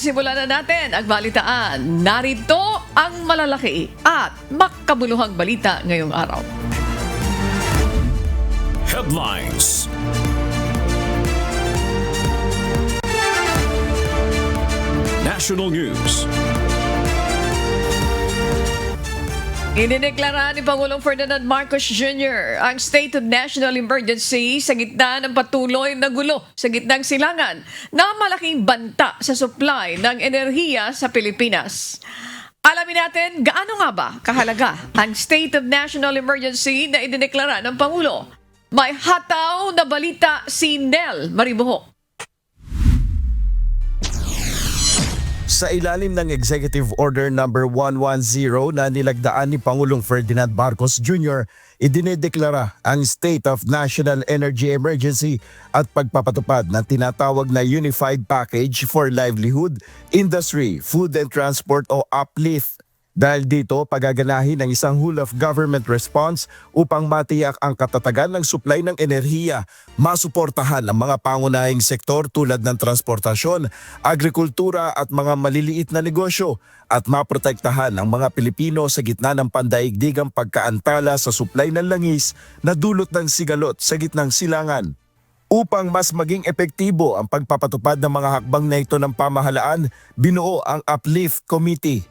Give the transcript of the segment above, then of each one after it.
Simulan na natin ang balitaan. Narito ang malalaki at makabuluhang balita ngayong araw. Headlines. National News. Idineklara ni Pangulong Ferdinand Marcos Jr. ang State of National Emergency sa gitna ng patuloy na gulo sa gitnang silangan na malaking banta sa supply ng enerhiya sa Pilipinas. Alamin natin gaano nga ba kahalaga ang State of National Emergency na idineklara ng Pangulo. May hataw na balita si Nel Maribuhok. Sa ilalim ng Executive Order number 110 na nilagdaan ni Pangulong Ferdinand Marcos Jr., idinedeklara ang State of National Energy Emergency at pagpapatupad ng tinatawag na Unified Package for Livelihood, Industry, Food and Transport o UPLIFT. Dahil dito, pagaganahin ng isang whole-of-government response upang matiyak ang katatagan ng supply ng enerhiya, masuportahan ang mga pangunahing sektor tulad ng transportasyon, agrikultura at mga maliliit na negosyo at maprotektahan ang mga Pilipino sa gitna ng pandaigdigang pagkaantala sa supply ng langis na dulot ng sigalot sa gitnang silangan. Upang mas maging epektibo ang pagpapatupad ng mga hakbang na ito ng pamahalaan, binuo ang UPLIFT Committee.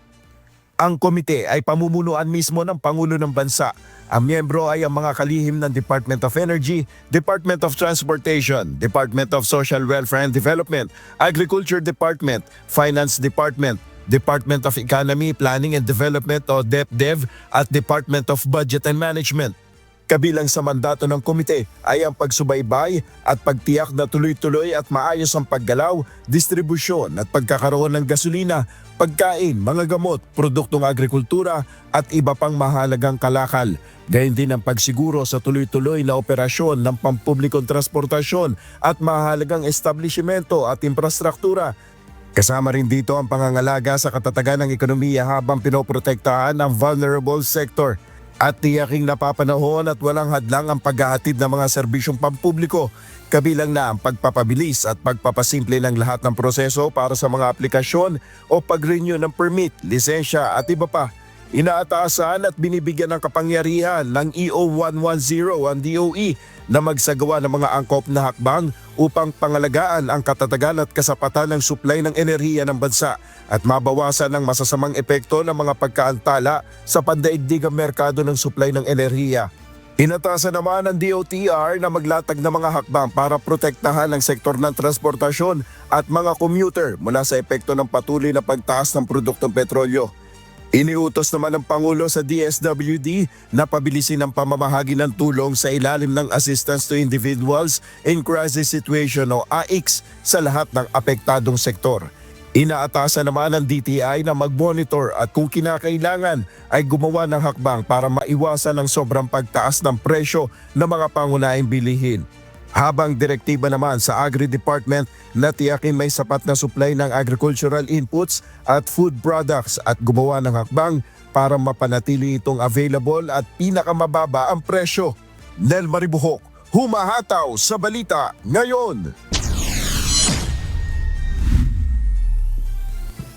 Ang komite ay pamumunuan mismo ng Pangulo ng Bansa. Ang miyembro ay ang mga kalihim ng Department of Energy, Department of Transportation, Department of Social Welfare and Development, Agriculture Department, Finance Department, Department of Economy, Planning and Development o DepDev at Department of Budget and Management. Kabilang sa mandato ng komite ay ang pagsubaybay at pagtiyak na tuloy-tuloy at maayos ang paggalaw, distribusyon at pagkakaroon ng gasolina, pagkain, mga gamot, produktong agrikultura at iba pang mahalagang kalakal. Gayon din ang pagsiguro sa tuloy-tuloy na operasyon ng pampublikong transportasyon at mahalagang establishmento at infrastruktura. Kasama rin dito ang pangangalaga sa katatagan ng ekonomiya habang pinoprotektahan ang vulnerable sector. At tiyaking napapanahon at walang hadlang ang paghahatid ng mga serbisyong pampubliko, kabilang na ang pagpapabilis at pagpapasimple ng lahat ng proseso para sa mga aplikasyon o pag-renew ng permit, lisensya at iba pa. Inaatasan at binibigyan ng kapangyarihan ng EO110 ang DOE na magsagawa ng mga angkop na hakbang upang pangalagaan ang katatagan at kasapatan ng supply ng enerhiya ng bansa at mabawasan ang masasamang epekto ng mga pagkaantala sa pandaigdigang merkado ng supply ng enerhiya. Inatasan naman ng DOTR na maglatag ng mga hakbang para protektahan ang sektor ng transportasyon at mga commuter mula sa epekto ng patuloy na pagtaas ng produktong petrolyo. Iniutos naman ng Pangulo sa DSWD na pabilisin ang pamamahagi ng tulong sa ilalim ng Assistance to Individuals in Crisis Situation o AICS sa lahat ng apektadong sektor. Inaatasan naman ng DTI na mag-monitor at kung kinakailangan ay gumawa ng hakbang para maiwasan ang sobrang pagtaas ng presyo ng mga pangunahing bilihin. Habang direktiba naman sa Agri-Department na tiyakin may sapat na supply ng agricultural inputs at food products at gumawa ng hakbang para mapanatili itong available at pinakamababa ang presyo. Nel Maribuhok, humahataw sa balita ngayon.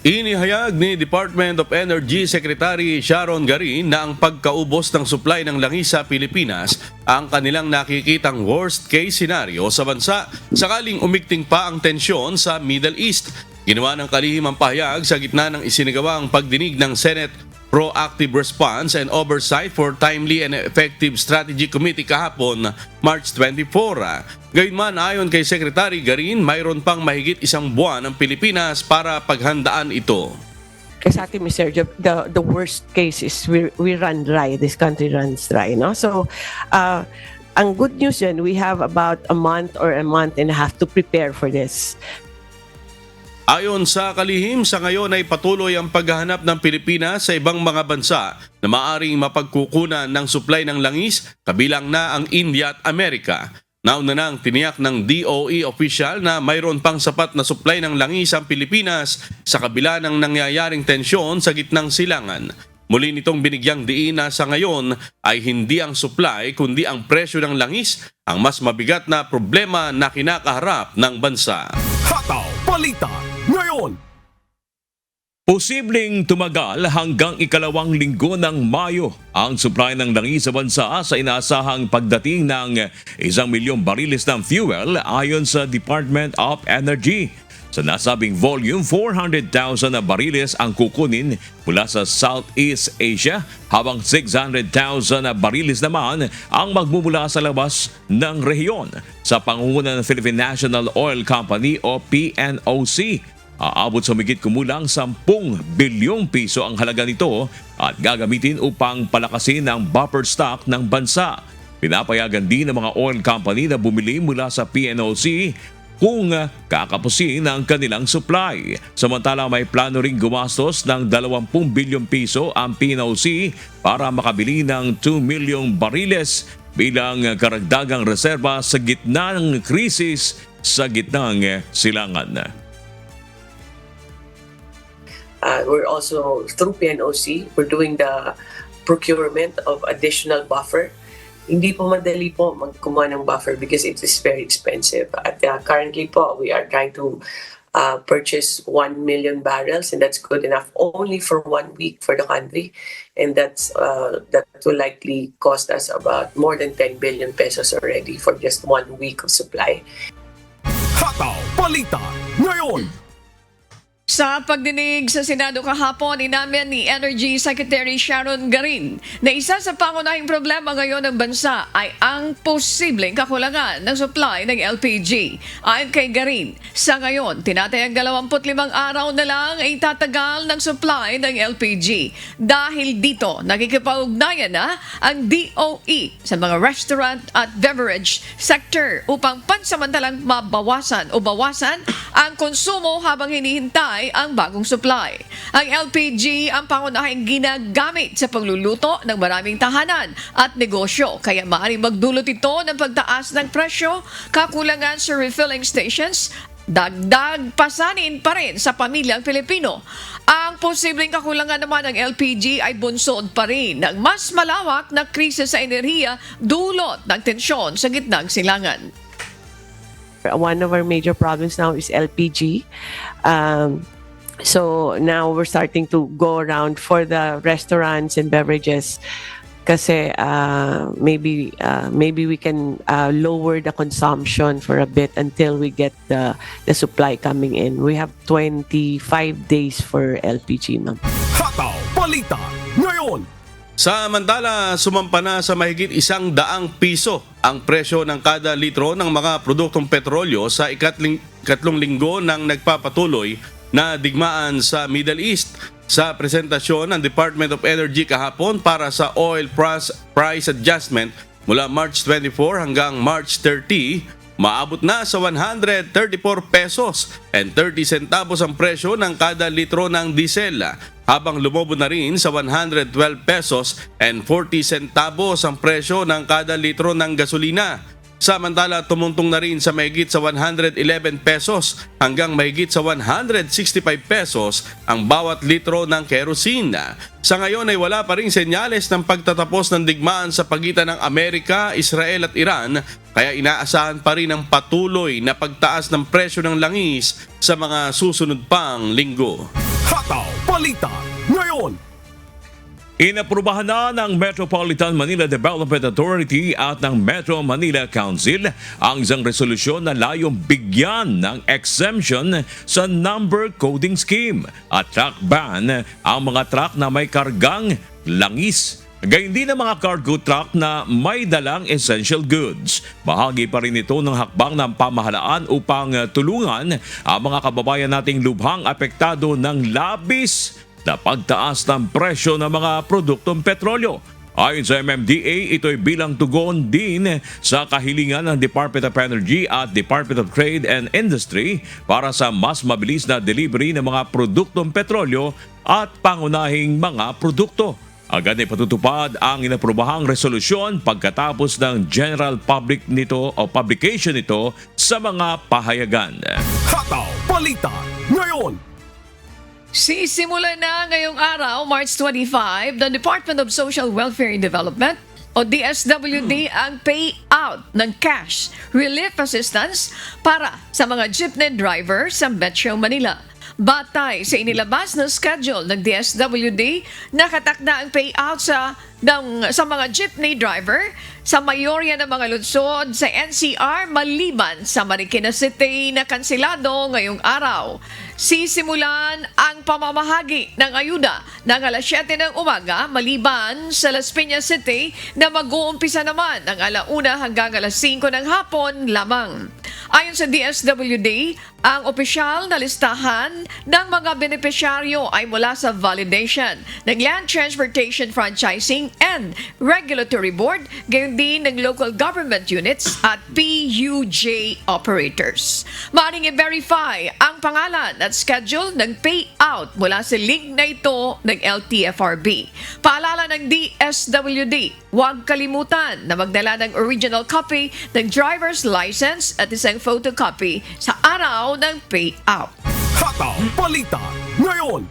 Inihayag ni Department of Energy Secretary Sharon Garin na ang pagkaubos ng supply ng langis sa Pilipinas ang kanilang nakikitang worst case scenario sa bansa sakaling umigting pa ang tensyon sa Middle East. Ginawa ng kalihim ang pahayag sa gitna ng isinagawang pagdinig ng Senate Proactive Response and Oversight for Timely and Effective Strategy Committee kahapon, March 24. Gayunman, ayon kay Secretary Garin, mayroon pang mahigit isang buwan ang Pilipinas para paghandaan ito. Exactly, Mr. Job. The worst case is we run dry. This country runs dry, no? So, ang good news yan, we have about a month or a month and a half to prepare for this. Ayon sa kalihim, sa ngayon ay patuloy ang paghahanap ng Pilipinas sa ibang mga bansa na maaring mapagkukunan ng supply ng langis, kabilang na ang India at Amerika. Nauna nang tiniyak ng DOE official na mayroon pang sapat na supply ng langis ang Pilipinas sa kabila ng nangyayaring tensyon sa gitnang silangan. Muli nitong binigyang diin na sa ngayon ay hindi ang supply kundi ang presyo ng langis ang mas mabigat na problema na kinakaharap ng bansa. Hataw Balita ngayon. Posibleng tumagal hanggang ikalawang linggo ng Mayo ang supply ng langis sa bansa sa inaasahang pagdating ng 1 milyong bariles ng fuel ayon sa Department of Energy. Sa nasabing volume, 400,000 na bariles ang kukunin mula sa Southeast Asia habang 600,000 na bariles naman ang magmumula sa labas ng rehiyon. Sa pangunguna ng Philippine National Oil Company o PNOC, aabot sa higit kumulang 10 bilyong piso ang halaga nito at gagamitin upang palakasin ang buffer stock ng bansa. Pinapayagan din ng mga oil company na bumili mula sa PNOC kung kakapusin ang kanilang supply. Samantala may plano ring gumastos ng 20 bilyong piso ang PNOC para makabili ng 2 milyong bariles bilang karagdagang reserba sa gitna ng krisis sa gitnang silangan. We're also, through PNOC, we're doing the procurement of additional buffer. Hindi po madali po magkumuha ng buffer because it is very expensive. At currently po, we are trying to purchase 1 million barrels, and that's good enough only for 1 week for the country. And that will likely cost us about more than 10 billion pesos already for just 1 week of supply. Hataw Balita ngayon. Sa pagdinig sa Senado kahapon, inamin ni Energy Secretary Sharon Garin na isa sa pangunahing problema ngayon ng bansa ay ang posibleng kakulangan ng supply ng LPG. Ayon kay Garin, sa ngayon, tinatayang 25 araw na lang ay tatagal ng supply ng LPG. Dahil dito, nakikipag-ugnayan na ang DOE sa mga restaurant at beverage sector upang pansamantalang mabawasan o bawasan ang konsumo habang hinihintay ang bagong supply. Ang LPG ang pangunahing ginagamit sa pagluluto ng maraming tahanan at negosyo, kaya maaaring magdulot ito ng pagtaas ng presyo, kakulangan sa refilling stations, dagdag pasanin pa rin sa pamilyang Pilipino. Ang posibleng kakulangan naman ng LPG ay bunsod pa rin ng mas malawak na krisis sa enerhiya dulot ng tensyon sa gitnang silangan. One of our major problems now is LPG. So now we're starting to go around for the restaurants and beverages kasi maybe we can lower the consumption for a bit until we get the supply coming in. We have 25 days for LPG, ma'am. Hataw Balita ngayon. Samantala, sumampa na sa mahigit 100 piso ang presyo ng kada litro ng mga produktong petrolyo sa ikatlong linggo ng nagpapatuloy na digmaan sa Middle East. Sa presentasyon ng Department of Energy kahapon para sa oil price adjustment mula March 24 hanggang March 30, maabot na sa 134 pesos and 30 centavos ang presyo ng kada litro ng diesel, habang lumobo na rin sa 112 pesos and 40 centavos ang presyo ng kada litro ng gasolina. Samantala, tumuntong na rin sa mahigit sa 111 pesos hanggang mahigit sa 165 pesos ang bawat litro ng kerosene. Sa ngayon ay wala pa rin senyales ng pagtatapos ng digmaan sa pagitan ng Amerika, Israel at Iran, kaya inaasahan pa rin ang patuloy na pagtaas ng presyo ng langis sa mga susunod pang linggo. Hataw Balita ngayon. Inaprubahan na ng Metropolitan Manila Development Authority at ng Metro Manila Council ang isang resolusyon na layong bigyan ng exemption sa number coding scheme at truck ban ang mga truck na may kargang langis. Gayun din ang mga cargo truck na may dalang essential goods. Bahagi pa rin ito ng hakbang ng pamahalaan upang tulungan ang mga kababayan nating lubhang apektado ng labis na pagtaas ng presyo ng mga produktong petrolyo. Ayon sa MMDA, ito'y bilang tugon din sa kahilingan ng Department of Energy at Department of Trade and Industry para sa mas mabilis na delivery ng mga produktong petrolyo at pangunahing mga produkto. Agad ay patutupad ang inaprobahang resolusyon pagkatapos ng general public nito o publication nito sa mga pahayagan. Hataw Balita ngayon. Sisimula na ngayong araw, March 25, the Department of Social Welfare and Development o DSWD ang payout ng cash relief assistance para sa mga jeepney driver sa Metro Manila. Batay sa inilabas na schedule ng DSWD, nakatakda ang payout sa mga jeepney driver sa mayorya ng mga lungsod sa NCR maliban sa Marikina City na kansilado ngayong araw. Sisimulan ang pamamahagi ng ayuda ng alas 7 ng umaga maliban sa Las Piñas City na mag-uumpisa naman ng alauna hanggang alas 5 ng hapon lamang. Ayon sa DSWD, ang opisyal na listahan ng mga benepisyaryo ay mula sa validation ng Land Transportation Franchising and Regulatory Board, gayon din ng local government units at PUJ operators. Maaaring i-verify ang pangalan at schedule ng payout mula sa link na ito ng LTFRB. Paalala ng DSWD, huwag kalimutan na magdala ng original copy ng driver's license at isang photocopy sa araw ng payout. Hataw Balita ngayon.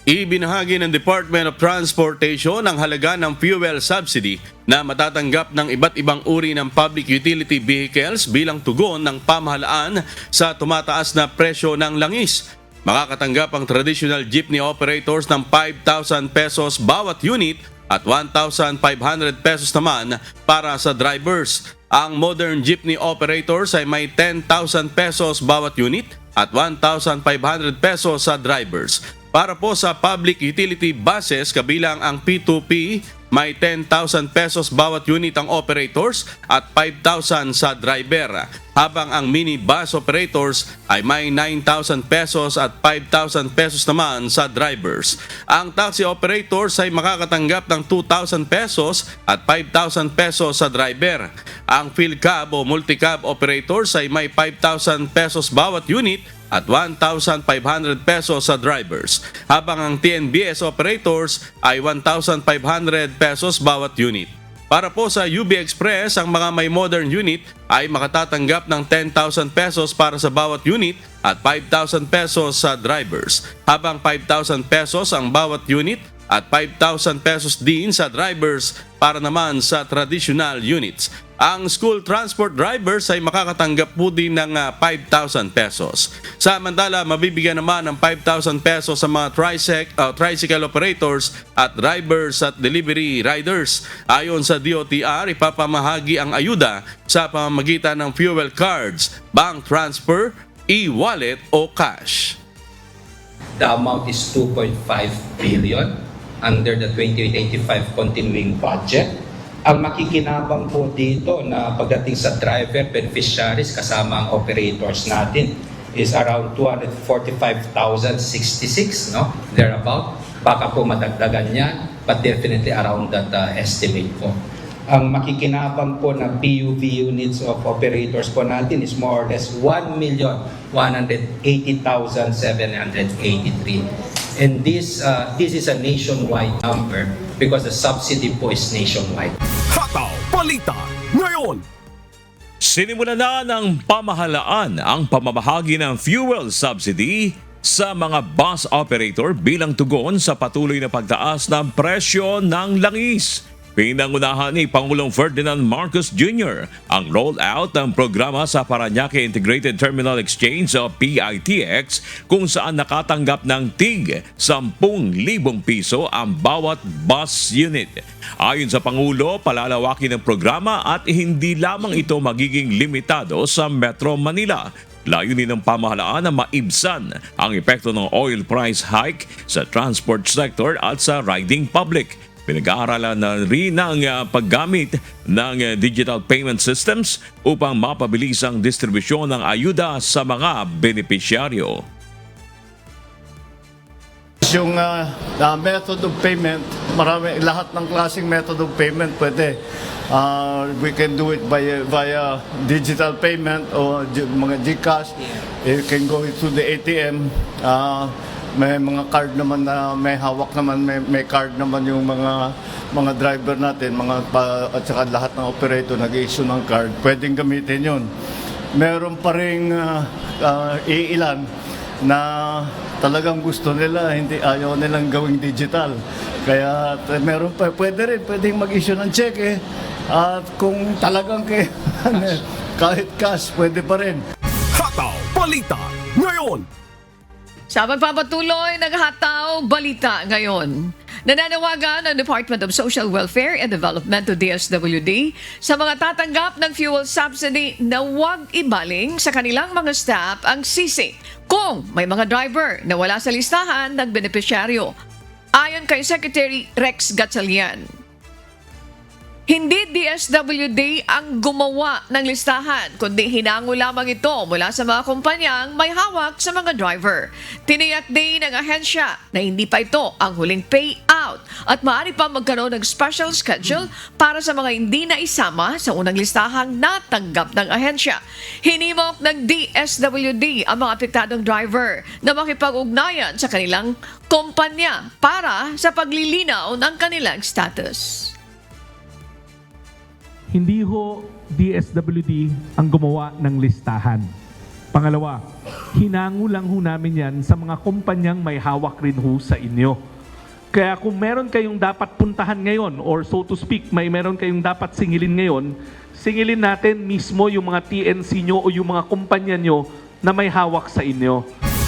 Ibinahagi ng Department of Transportation ang halaga ng fuel subsidy na matatanggap ng iba't ibang uri ng public utility vehicles bilang tugon ng pamahalaan sa tumataas na presyo ng langis. Makakatanggap ang traditional jeepney operators ng 5,000 pesos bawat unit at 1,500 pesos naman para sa drivers. Ang modern jeepney operators ay may 10,000 pesos bawat unit at 1,500 pesos sa drivers. Para po sa public utility buses kabilang ang P2P, may 10,000 pesos bawat unit ang operators at 5,000 sa driver. Habang ang minibus operators ay may 9,000 pesos at 5,000 pesos naman sa drivers. Ang taxi operators ay makakatanggap ng 2,000 pesos at 5,000 pesos sa driver. Ang field cab o multi-cab operators ay may 5,000 pesos bawat unit at 1,500 pesos sa drivers, habang ang TNBS operators ay 1,500 pesos bawat unit. Para po sa UB Express, ang mga may modern unit ay makatatanggap ng 10,000 pesos para sa bawat unit at 5,000 pesos sa drivers, habang 5,000 pesos ang bawat unit at 5,000 pesos din sa drivers para naman sa traditional units. Ang school transport drivers ay makakatanggap po din ng 5,000 pesos. Samantala, mabibigyan naman ng 5,000 pesos sa mga tricycle operators at drivers at delivery riders. Ayon sa DOTR, ipapamahagi ang ayuda sa pamamagitan ng fuel cards, bank transfer, e-wallet o cash. The amount is 2.5 billion under the 2085 continuing budget. Ang makikinabang po dito na pagdating sa driver, beneficiaries, kasama ang operators natin is around 245,066, no? Thereabout. Baka po madagdagan yan, but definitely around that estimate po. Ang makikinabang po ng PUV units of operators po natin is more or less 1,180,783. And this is a nationwide number because the subsidy po is nationwide. Hataw Balita ngayon. Sinimulan na ng pamahalaan ang pamamahagi ng fuel subsidy sa mga bus operator bilang tugon sa patuloy na pagtaas ng presyo ng langis. Pinangunahan ni Pangulong Ferdinand Marcos Jr. ang rollout ng programa sa Parañaque Integrated Terminal Exchange o PITX kung saan nakatanggap ng tig 10,000 piso ang bawat bus unit. Ayon sa Pangulo, palalawakin ang programa at hindi lamang ito magiging limitado sa Metro Manila. Layunin ng pamahalaan na maibsan ang epekto ng oil price hike sa transport sector at sa riding public. Pinag-aaralan na rin ang paggamit ng digital payment systems upang mapabilis ang distribusyon ng ayuda sa mga benepisyaryo. Yung method of payment, lahat ng klaseng method of payment pwede. We can do it via digital payment o mga GCash. You can go to the ATM. May mga card naman na may hawak naman, may card naman yung mga driver natin, at saka lahat ng operator nag-issue ng card. Pwedeng gamitin yun. Meron pa rin iilan na talagang gusto nila, ayaw nilang gawing digital. Kaya meron pa, pwedeng mag-issue ng cheque. At kung talagang kahit cash, pwede pa rin. Hataw Balita ngayon. Sa magpapatuloy ng hataw balita ngayon, nananawagan ang Department of Social Welfare and Development o DSWD sa mga tatanggap ng fuel subsidy na huwag ibaling sa kanilang mga staff ang sisi kung may mga driver na wala sa listahan ng benepisyaryo. Ayon kay Secretary Rex Gatchalian, hindi DSWD ang gumawa ng listahan, kundi hinango lamang ito mula sa mga kumpanyang may hawak sa mga driver. Tiniyak din ng ahensya na hindi pa ito ang huling payout at maaari pa magkaroon ng special schedule para sa mga hindi naisama sa unang listahang natanggap ng ahensya. Hinimok ng DSWD ang mga apektadong driver na makipag-ugnayan sa kanilang kumpanya para sa paglilinaw ng kanilang status. Hindi ho DSWD ang gumawa ng listahan. Pangalawa, hinango lang ho namin yan sa mga kumpanyang may hawak rin ho sa inyo. Kaya kung meron kayong dapat puntahan ngayon or so to speak, meron kayong dapat singilin ngayon, singilin natin mismo yung mga TNC nyo o yung mga kumpanya nyo na may hawak sa inyo.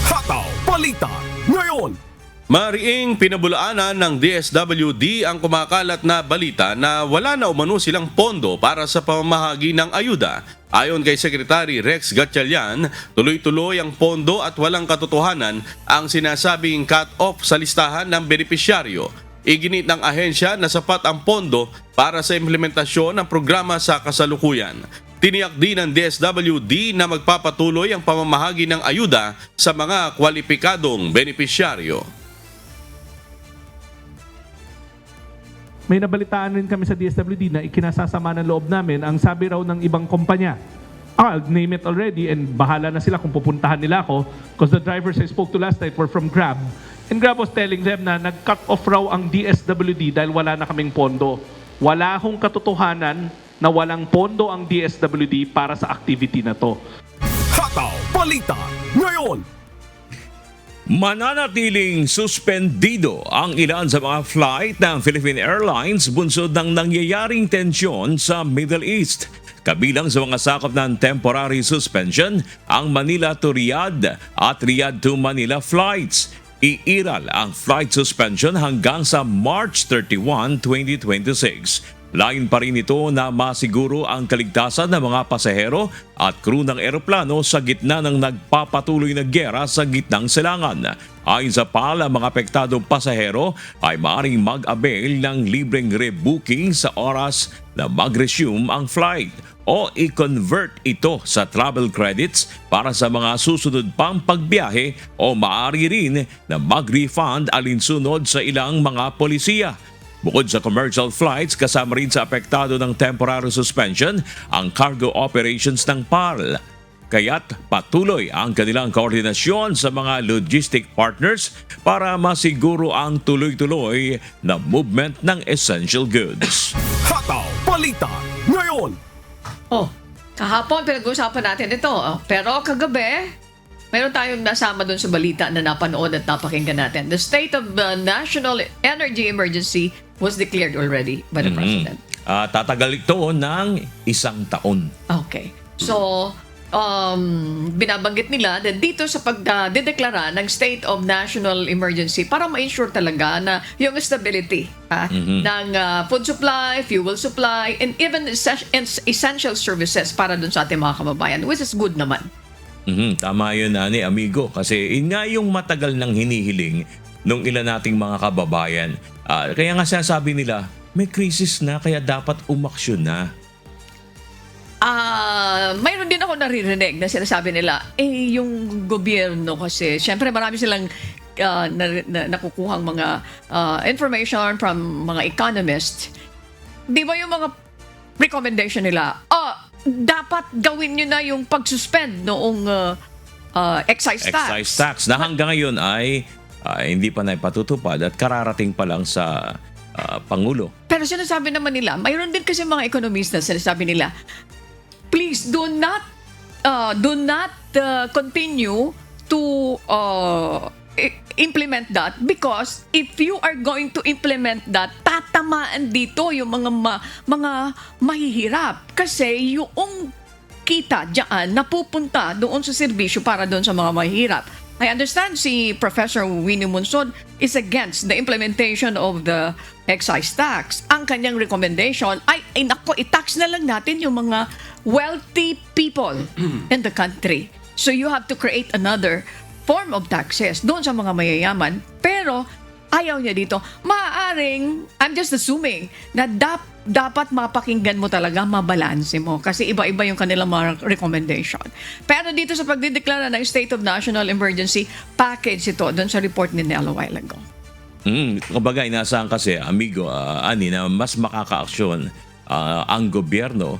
Hataw Balita ngayon. Mariing pinabulaanan ng DSWD ang kumakalat na balita na wala na umano silang pondo para sa pamamahagi ng ayuda. Ayon kay Secretary Rex Gatchalian, tuloy-tuloy ang pondo at walang katotohanan ang sinasabing cut-off sa listahan ng benepisyaryo. Iginit ng ahensya na sapat ang pondo para sa implementasyon ng programa sa kasalukuyan. Tiniyak din ng DSWD na magpapatuloy ang pamamahagi ng ayuda sa mga kwalipikadong benepisyaryo. May nabalitaan rin kami sa DSWD na ikinasasama ng loob namin ang sabi raw ng ibang kumpanya. I'll name it already and bahala na sila kung pupuntahan nila ako because the drivers I spoke to last night were from Grab. And Grab was telling them na nag-cut off raw ang DSWD dahil wala na kaming pondo. Wala hong katotohanan na walang pondo ang DSWD para sa activity na to. Hataw Balita ngayon. Mananatiling suspendido ang ilan sa mga flight ng Philippine Airlines bunsod ng nangyayaring tensyon sa Middle East. Kabilang sa mga sakop ng temporary suspension ang Manila to Riyadh at Riyadh to Manila flights. Iiral ang flight suspension hanggang sa March 31, 2026. Lain pa rin ito na masiguro ang kaligtasan ng mga pasahero at crew ng eroplano sa gitna ng nagpapatuloy na giyera sa gitnang silangan. Ayon sa PAL, ang mga apektadong pasahero ay maaaring mag-avail ng libreng rebooking sa oras na mag-resume ang flight o i-convert ito sa travel credits para sa mga susunod pang pagbiyahe o maaari rin na mag-refund alinsunod sa ilang mga polisiya. Bukod sa commercial flights, kasama rin sa apektado ng temporary suspension ang cargo operations ng PAL. Kaya't patuloy ang kanilang koordinasyon sa mga logistic partners para masiguro ang tuloy-tuloy na movement ng essential goods. Hataw Balita ngayon. Oh, kahapon pinag-uusapan natin ito. Pero kagabi, meron tayong nasama doon sa balita na napanood at napakinggan natin. The state of national energy emergency was declared already by the President. Tatagal ito ng 1 taon. Okay. So, binabanggit nila na dito sa pagdedeklara ng state of national emergency para ma-ensure talaga na yung stability ng food supply, fuel supply, and even essential services para dun sa ating mga kababayan, which is good naman. Tama yun, Ani, amigo. Kasi yun nga yung matagal nang hinihiling nung ilan nating mga kababayan. Kaya nga sinasabi nila, may krisis na kaya dapat umaksyon na. Mayroon din ako naririnig na sinasabi nila, yung gobyerno kasi, syempre marami silang nakukuhang mga information from mga economists. Di ba yung mga recommendation nila, dapat gawin nyo na yung pag-suspend noong excise tax. Excise tax na hanggang ngayon ay hindi pa naipatutupad at kararating pa lang sa Pangulo. Pero sinasabi naman nila, mayroon din kasi mga economista sinasabi nila, please do not continue to implement that because if you are going to implement that, tatamaan dito yung mga mahihirap kasi yung kita diyan napupunta doon sa serbisyo para doon sa mga mahihirap. I understand si Professor Winnie Munson is against the implementation of the excise tax. Ang kanyang recommendation ay nako, i-tax na lang natin yung mga wealthy people in the country. So you have to create another form of taxes doon sa mga mayayaman. Pero ayaw niya dito. Maaaring, I'm just assuming, na dapat mapakinggan mo talaga, mabalanse mo. Kasi iba-iba yung kanilang mga recommendation. Pero dito sa pagdideklara ng State of National Emergency, package ito doon sa report ni Nell a while ago. Kumbaga, inaasahan kasi, amigo, Ani, na mas makaka-aksyon ang gobyerno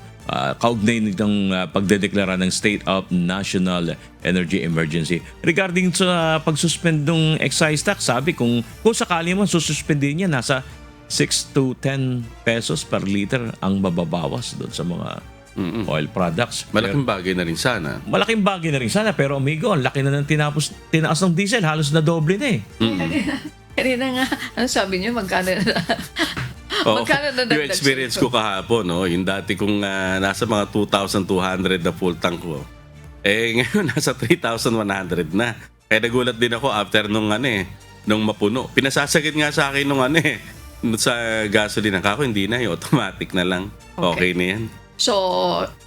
kaugnay nitong pagdedeklara ng State of National Energy Emergency. Regarding sa pagsuspend ng excise tax, sabi kung sakali mo sususpendin niya, nasa 6 to 10 pesos per liter ang mababawas doon sa mga oil products. Malaking bagay na rin sana. Malaking bagay na rin sana, pero amigo, ang laki na ng tinaas ng diesel, halos na doble na eh. Kanina nga, ano sabi niyo, magkano na? Magkano na Yung experience ko kahapon, no? Yung dati kong nasa mga 2,200 na full tank ko. Ngayon nasa 3,100 na. Kaya nagulat din ako after nung mapuno. Pinasasagit nga sa akin nung sa gasoline ako, hindi na, yung automatic na lang. Okay na yan. So,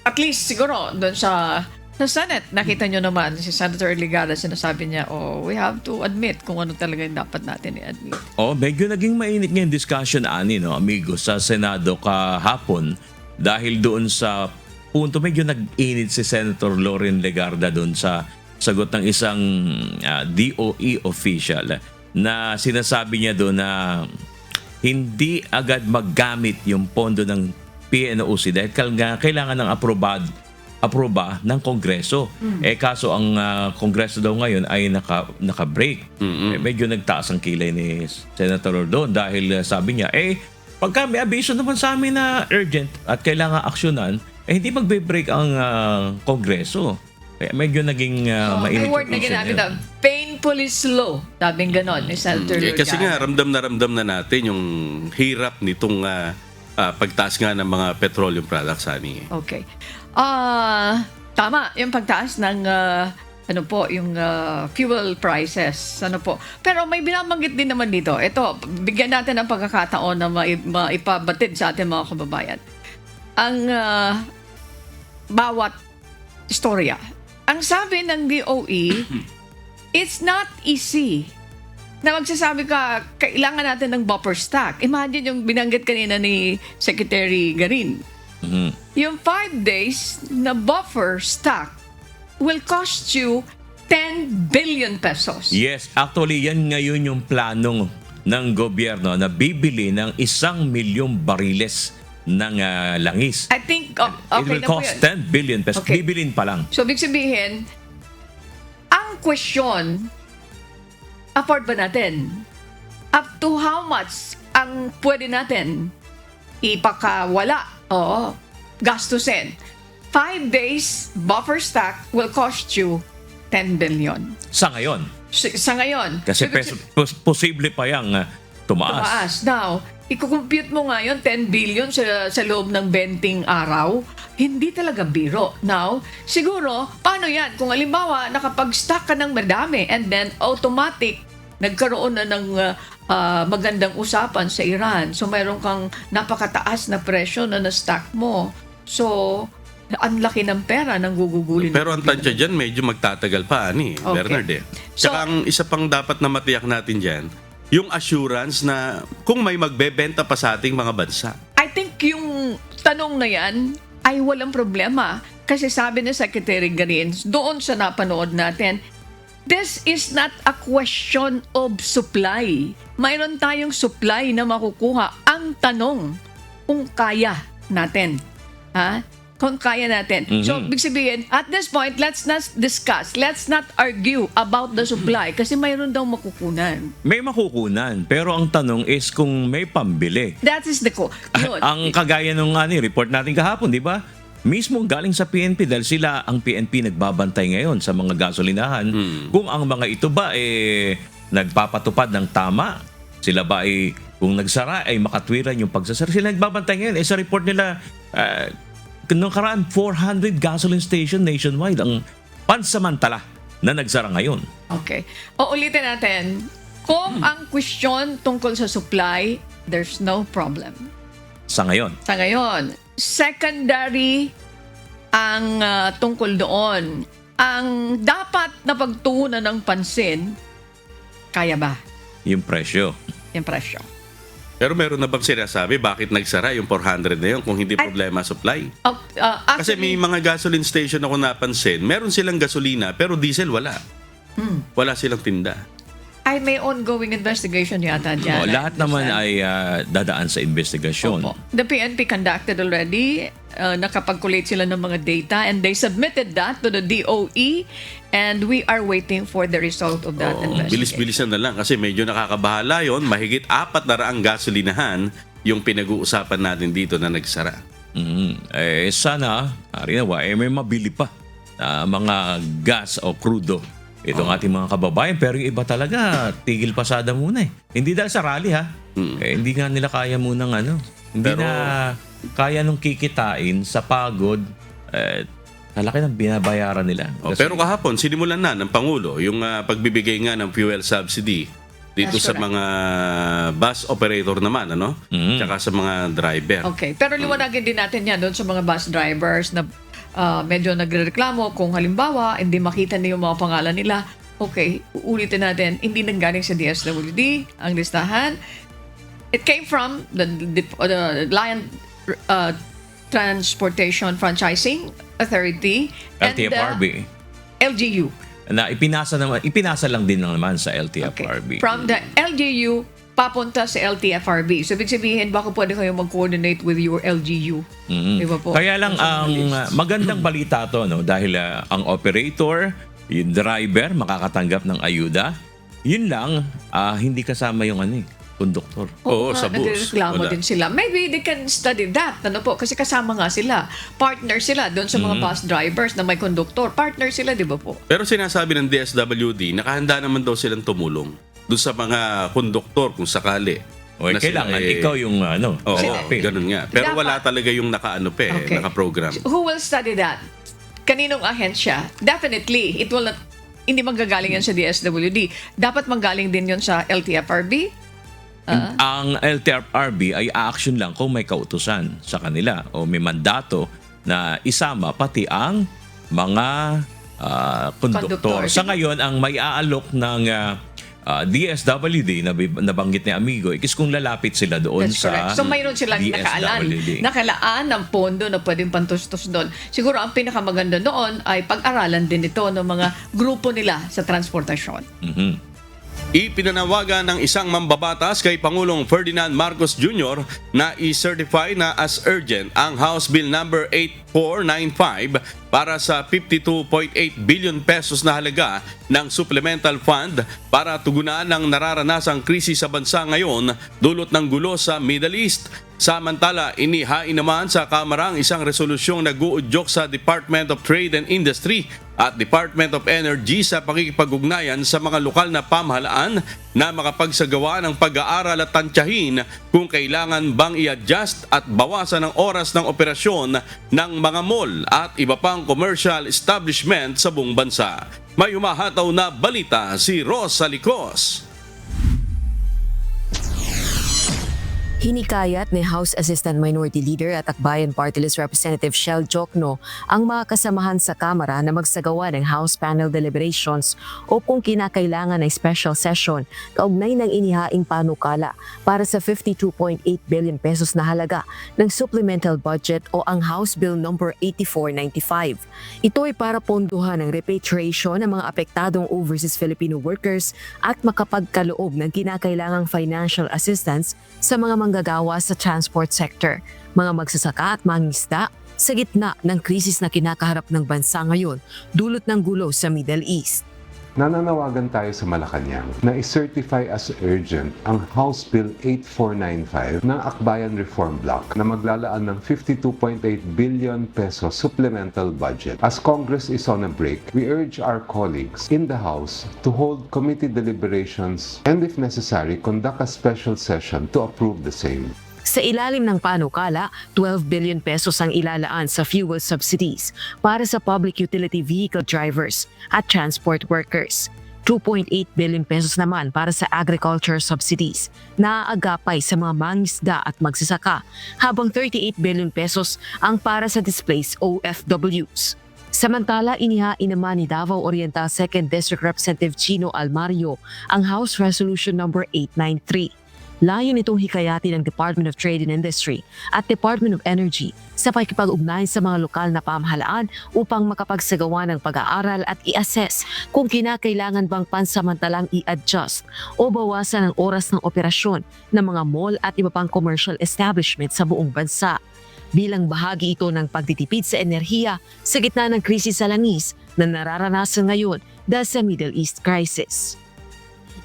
at least siguro doon sa Senate, nakita nyo naman si Senator Ligada, sinasabi niya, we have to admit kung ano talaga yung dapat natin i-admit. Medyo naging mainit nga yung discussion, Ani, no, amigo, sa Senado kahapon dahil doon sa punto medyo nag-init si Senator Loren Legarda doon sa sagot ng isang DOE official na sinasabi niya doon na hindi agad maggamit yung pondo ng PNOC dahil kailangan ng aproba ng Kongreso. Kaso ang Kongreso daw ngayon ay naka-break. Medyo nagtaas ang kilay ni Senator doon dahil sabi niya, pagka may abiso naman sa amin na urgent at kailangan aksyonan, hindi magbe-break ang Kongreso. Kaya medyo naging mainit. Yung word na ginamit na, painfully slow. Sabing ganon ni Senator Ligada. Kasi nga, ramdam na natin yung hirap nitong pagtaas nga ng mga petroleum products, Ani. Okay. Tama, yung pagtaas ng yung fuel prices. Pero may binabanggit din naman dito. Ito, bigyan natin ng pagkakataon na maipabatid sa ating mga kababayan. Ang bawat istorya. Ang sabi ng DOE, it's not easy na magsasabi ka, kailangan natin ng buffer stock. Imagine yung binanggit kanina ni Secretary Garin. Yung 5 days na buffer stock will cost you 10 billion pesos. Yes, actually yan ngayon yung planong ng gobyerno na bibili ng 1 milyong bariles ng langis. I think, okay It will na po cost yun. 10 billion pesos. Okay. Bibilin pa lang. So, ibig sabihin, ang question, afford ba natin? Up to how much ang pwede natin ipakawala? Gastusin. 5 days buffer stock will cost you 10 billion. Sa ngayon. Sa ngayon. Kasi posible pa yang tumaas. Tumaas. Now, i-compute mo nga yun, 10 billion sa loob ng 20 araw, hindi talaga biro. Now, siguro, paano yan? Kung halimbawa, nakapag-stock ka ng madami and then automatic, nagkaroon na ng magandang usapan sa Iran. So, mayroon kang napakataas na presyo na na-stock mo. So, ang laki ng pera nang gugugulin. Pero ang tansya dyan, medyo magtatagal pa, Ani. Okay. Bernard Tsaka ang isa pang dapat na matiyak natin dyan, yung assurance na kung may magbebenta pa sa ating mga bansa. I think yung tanong na yan ay walang problema. Kasi sabi ni Secretary Garin, doon sa napanood natin, this is not a question of supply. Mayroon tayong supply na makukuha. Ang tanong, kung kaya natin. Kung kaya natin. So, big sabihin, at this point, let's not discuss, let's not argue about the supply kasi mayroon daw makukunan. May makukunan, pero ang tanong is kung may pambili. That is the yun. Ang kagaya nung report natin kahapon, di ba? Mismo galing sa PNP dahil sila, ang PNP nagbabantay ngayon sa mga gasolinahan. Kung ang mga ito ba nagpapatupad ng tama, sila ba kung nagsara ay makatwiran yung pagsasara. Sila nagbabantay ngayon. Sa report nila, noong karaan 400 gasoline station nationwide ang pansamantala na nagsara ngayon. Okay. O ulitin natin, kung ang question tungkol sa supply, there's no problem. Sa ngayon. Sa ngayon, secondary ang tungkol doon. Ang dapat na pagtuunan ng pansin, kaya ba Yung presyo. yung presyo? Pero meron na bang sinasabi bakit nagsara yung 400 na yun kung hindi problema supply? Kasi may mga gasoline station ako napansin, meron silang gasolina pero diesel wala. Wala silang tinda. Ay, may ongoing investigation yata dyan. Lahat naman ay dadaan sa investigasyon. Opo. The PNP conducted already. Nakapag-collate sila ng mga data and they submitted that to the DOE and we are waiting for the result of that investigation. Bilis-bilisan na lang kasi medyo nakakabahala yon. Mahigit 400 gasolinahan yung pinag-uusapan natin dito na nagsara. Sana, Arinawa, may mabili pa na mga gas o crudo itong ating mga kababayan. Pero yung iba talaga, tigil pasada muna eh. Hindi dahil sa rally ha. Hindi nga nila kaya munang Hindi Pero, na kaya nung kikitain sa pagod. Malaki ng binabayaran nila. pero kahapon, sinimulan na ng Pangulo yung pagbibigay nga ng fuel subsidy dito That's sa mga bus operator naman, Tsaka sa mga driver. Okay. Pero liwanagin din natin yan doon sa mga bus drivers na medyo nagrereklamo kung halimbawa hindi makita na yung mga pangalan nila. Okay, uulitin natin, hindi nanggaling sa DSWD ang listahan. It came from the Lion Transportation Franchising Authority and LTFRB. LGU. Na ipinasa lang din naman sa LTFRB. From the LGU papunta sa LTFRB. So, ibig sabihin, baka pwede kayo mag-coordinate with your LGU. Di ba po? Kaya lang ang magandang balita to, dahil ang operator, yung driver, makakatanggap ng ayuda. Yun lang, hindi kasama yung konduktor. Oo, sa bus. Nagreklamo Wala. din sila. Maybe they can study that. Po? Kasi kasama nga sila. Partner sila doon sa mga bus drivers na may konduktor. Partner sila, di ba po? Pero sinasabi ng DSWD, nakahanda naman daw silang tumulong doon sa mga konduktor kung sakali. Okay, Na kailangan sila, ikaw yung Oo, sinabi. ganun nga. Pero wala talaga yung naka-program. Who will study that? Kaninong ahensya? Definitely, it will not, hindi manggagaling yan sa DSWD. Dapat manggaling din yun sa LTFRB. Ang LTFRB ay action lang kung may kautusan sa kanila o may mandato na isama pati ang mga konduktor. Konduktor. Sa ngayon, ang may aalok ng DSWD na nabanggit ni Amigo is kung lalapit sila doon That's sa correct. So mayroon silang nakalaan ng pondo na pwedeng pantustos doon. Siguro ang pinakamaganda doon ay pag-aralan din ito ng mga grupo nila sa transportasyon. Ipinanawagan ng isang mambabatas kay Pangulong Ferdinand Marcos Jr. na i-certify na as urgent ang House Bill number 8495 para sa 52.8 billion pesos na halaga ng supplemental fund para tugunan ng nararanasang krisis sa bansa ngayon dulot ng gulo sa Middle East. Samantala, inihain naman sa Kamara ang isang resolusyong nag-uudyok sa Department of Trade and Industry at Department of Energy sa pakikipag-ugnayan sa mga lokal na pamahalaan na makapagsagawa ng pag-aaral at tantyahin kung kailangan bang i-adjust at bawasan ang oras ng operasyon ng mga mall at iba pang commercial establishment sa buong bansa. May umahataw na balita si Ross Salicos. Hinikayat ni House Assistant Minority Leader at Akbayan Party List Representative Shel Jokno ang mga kasamahan sa Kamara na magsagawa ng House Panel Deliberations o kung kinakailangan ng special session kaugnay ng inihaing panukala para sa 52.8 billion pesos na halaga ng supplemental budget o ang House Bill No. 8495. Ito ay para ponduhan ang repatriation ng mga apektadong overseas Filipino workers at makapagkaloob ng kinakailangang financial assistance sa mga manggagawa sa transport sector, mga magsasaka at mangingisda sa gitna ng krisis na kinakaharap ng bansa ngayon dulot ng gulo sa Middle East. Nananawagan tayo sa Malacanang na i-certify as urgent ang House Bill 8495 ng Akbayan Reform Bloc na maglalaan ng 52.8 billion peso supplemental budget. As Congress is on a break, we urge our colleagues in the House to hold committee deliberations and if necessary, conduct a special session to approve the same. Sa ilalim ng panukala, 12 billion pesos ang ilalaan sa fuel subsidies para sa public utility vehicle drivers at transport workers. 2.8 billion pesos naman para sa agriculture subsidies na aagapay sa mga mangisda at magsasaka, habang 38 billion pesos ang para sa displaced OFWs. Samantala, inihain naman ni Davao Oriental 2nd District Representative Chino Almario ang House Resolution number 893. Layo nitong hikayatin ng Department of Trade and Industry at Department of Energy sa pakikipag-ugnayan sa mga lokal na pamahalaan upang makapagsagawa ng pag-aaral at i-assess kung kinakailangan bang pansamantalang i-adjust o bawasan ang oras ng operasyon ng mga mall at iba pang commercial establishment sa buong bansa. Bilang bahagi ito ng pagtitipid sa enerhiya sa gitna ng krisis sa langis na nararanasan ngayon dahil sa Middle East crisis.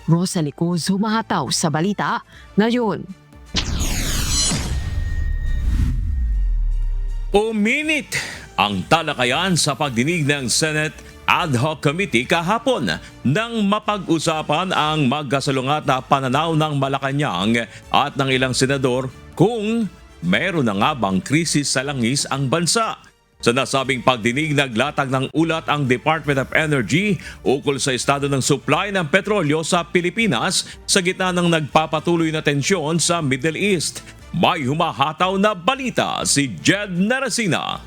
Rosa Licos, humahataw sa balita ngayon. Uminit ang talakayan sa pagdinig ng Senate Ad Hoc Committee kahapon nang mapag-usapan ang magkasalungat na pananaw ng Malacanang at ng ilang senador kung meron na nga bang krisis sa langis ang bansa. Sa nasabing pagdinig, naglatag ng ulat ang Department of Energy ukol sa estado ng supply ng petrolyo sa Pilipinas sa gitna ng nagpapatuloy na tensyon sa Middle East. May humahataw na balita si Jed Narasina.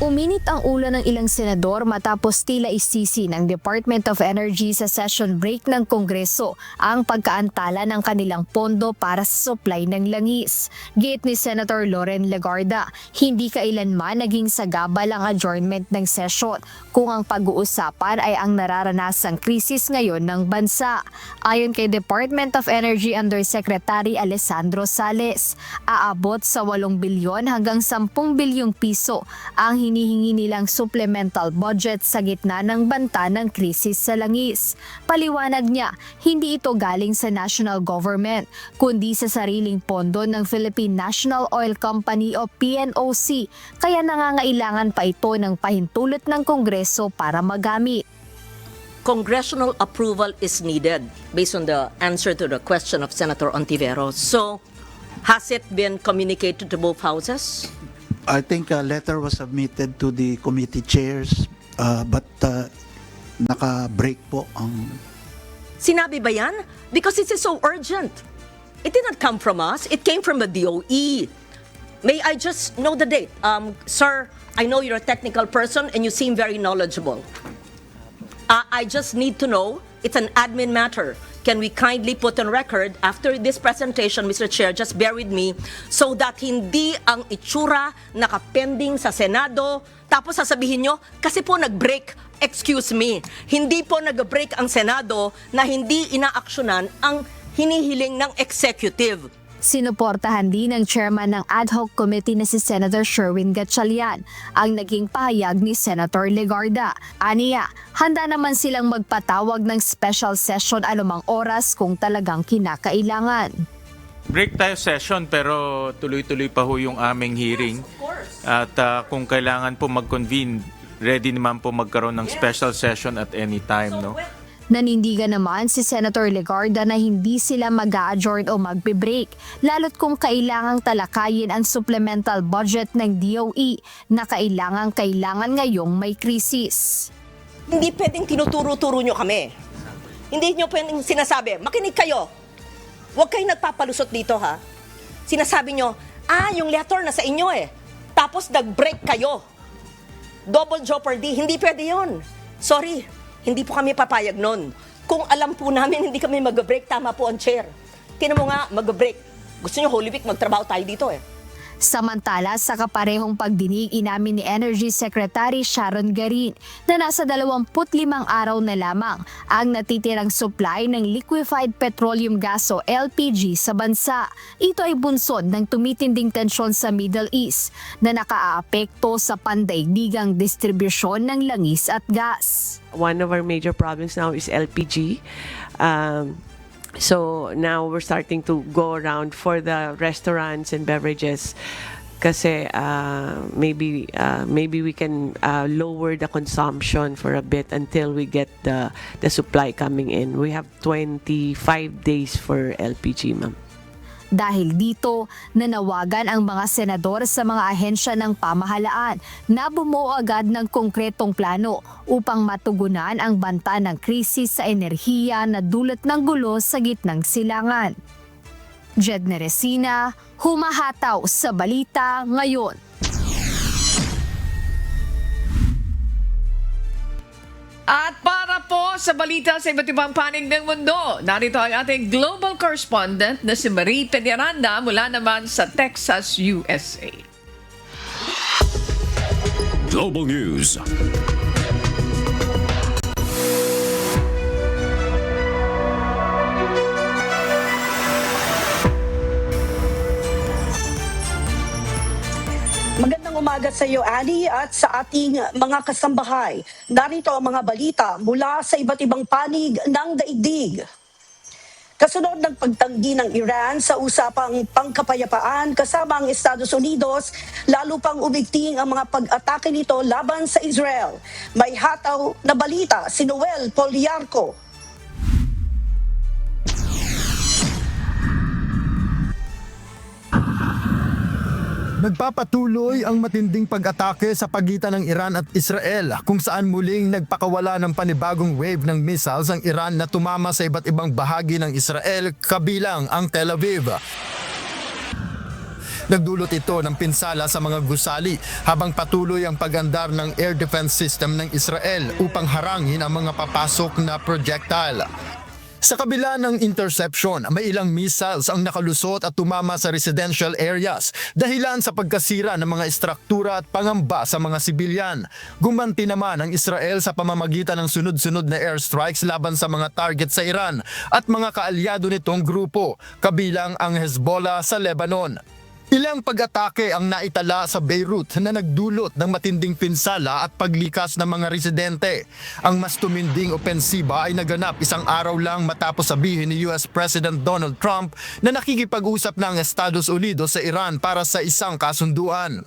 Uminit ang ulo ng ilang senador matapos tila isisi ng Department of Energy sa session break ng Kongreso ang pagkaantala ng kanilang pondo para sa supply ng langis. Giit ni Senator Loren Legarda, hindi kailanman naging sagabal ang adjournment ng session kung ang pag-uusapan ay ang nararanasang krisis ngayon ng bansa. Ayon kay Department of Energy Undersecretary Alessandro Sales, aabot sa 8 bilyon hanggang 10 bilyong piso ang hinihingi nilang supplemental budget sa gitna ng banta ng krisis sa langis. Paliwanag niya, hindi ito galing sa national government, kundi sa sariling pondo ng Philippine National Oil Company o PNOC, kaya nangangailangan pa ito ng pahintulot ng Kongreso para magamit. Congressional approval is needed based on the answer to the question of Senator Ontiveros. So, has it been communicated to both houses? I think a letter was submitted to the committee chairs, but naka-break po ang... Sinabi ba yan? Because it is so urgent. It did not come from us. It came from the DOE. May I just know the date? Sir, I know you're a technical person and you seem very knowledgeable. I just need to know. It's an admin matter. Can we kindly put on record after this presentation, Mr. Chair, just bear with me, so that hindi ang itsura nakapending sa Senado, tapos sasabihin nyo, kasi po nag-break, excuse me, hindi po nag-break ang Senado na hindi inaaksyonan ang hinihiling ng executive. Sinuportahan din ng chairman ng ad hoc committee na si Senator Sherwin Gatchalian ang naging pahayag ni Senator Legarda. Aniya, handa naman silang magpatawag ng special session anumang oras kung talagang kinakailangan. Break tayo session pero tuloy-tuloy pa ho yung aming hearing. At kung kailangan po mag-convene, ready naman po magkaroon ng special session at any time, no? Nanindigan naman si Senator Legarda na hindi sila mag-a-adjourn o magbe-break, lalo't kung kailangang talakayin ang supplemental budget ng DOE na kailangan ngayong may krisis. Hindi pwedeng tinuturo-turo nyo kami. Hindi nyo pwedeng sinasabi, makinig kayo. Huwag kayong nagpapalusot dito, ha? Sinasabi nyo, yung letter na sa inyo eh. Tapos nag-break kayo. Double jeopardy, hindi pwede yun. Sorry. Hindi po kami papayag nun. Kung alam po namin hindi kami mag-break, tama po ang chair. Tinan mo nga, mag-break. Gusto nyo Holy Week, magtrabaho tayo dito eh. Samantala, sa kaparehong pagdinig, inamin ni Energy Secretary Sharon Garin na nasa 25 araw na lamang ang natitirang supply ng liquefied petroleum gas o LPG sa bansa. Ito ay bunsod ng tumitinding tensyon sa Middle East na nakaaapekto sa pandaigdigang distribusyon ng langis at gas. One of our major problems now is LPG. So now we're starting to go around for the restaurants and beverages kasi maybe we can lower the consumption for a bit until we get the supply coming in. We have 25 days for LPG, ma'am. Dahil dito, nanawagan ang mga senador sa mga ahensya ng pamahalaan na bumuo agad ng konkretong plano upang matugunan ang banta ng krisis sa enerhiya na dulot ng gulo sa gitnang silangan. Jed Neresina, humahataw sa Balita Ngayon. At para po sa balita sa iba't ibang panig ng mundo, narito ang ating global correspondent na si Marie Peñaranda mula naman sa Texas, USA. Global News. Magandang umaga sa iyo, Annie, at sa ating mga kasambahay. Narito ang mga balita mula sa iba't ibang panig ng daigdig. Kasunod ng pagtanggi ng Iran sa usapang pangkapayapaan kasama ang Estados Unidos, lalo pang umigting ang mga pag-atake nito laban sa Israel. May hataw na balita si Noel Poliarco. Nagpapatuloy ang matinding pag-atake sa pagitan ng Iran at Israel kung saan muling nagpakawala ng panibagong wave ng missiles ang Iran na tumama sa iba't ibang bahagi ng Israel kabilang ang Tel Aviv. Nagdulot ito ng pinsala sa mga gusali habang patuloy ang pag-andar ng air defense system ng Israel upang harangin ang mga papasok na projectile. Sa kabila ng interception, may ilang missiles ang nakalusot at tumama sa residential areas dahilan sa pagkasira ng mga estruktura at pangamba sa mga sibilyan. Gumanti naman ang Israel sa pamamagitan ng sunod-sunod na airstrikes laban sa mga target sa Iran at mga kaalyado nitong grupo, kabilang ang Hezbollah sa Lebanon. Ilang pag-atake ang naitala sa Beirut na nagdulot ng matinding pinsala at paglikas ng mga residente. Ang mas tuminding opensiba ay naganap isang araw lang matapos sabihin ni US President Donald Trump na nakikipag-usap ng Estados Unidos sa Iran para sa isang kasunduan.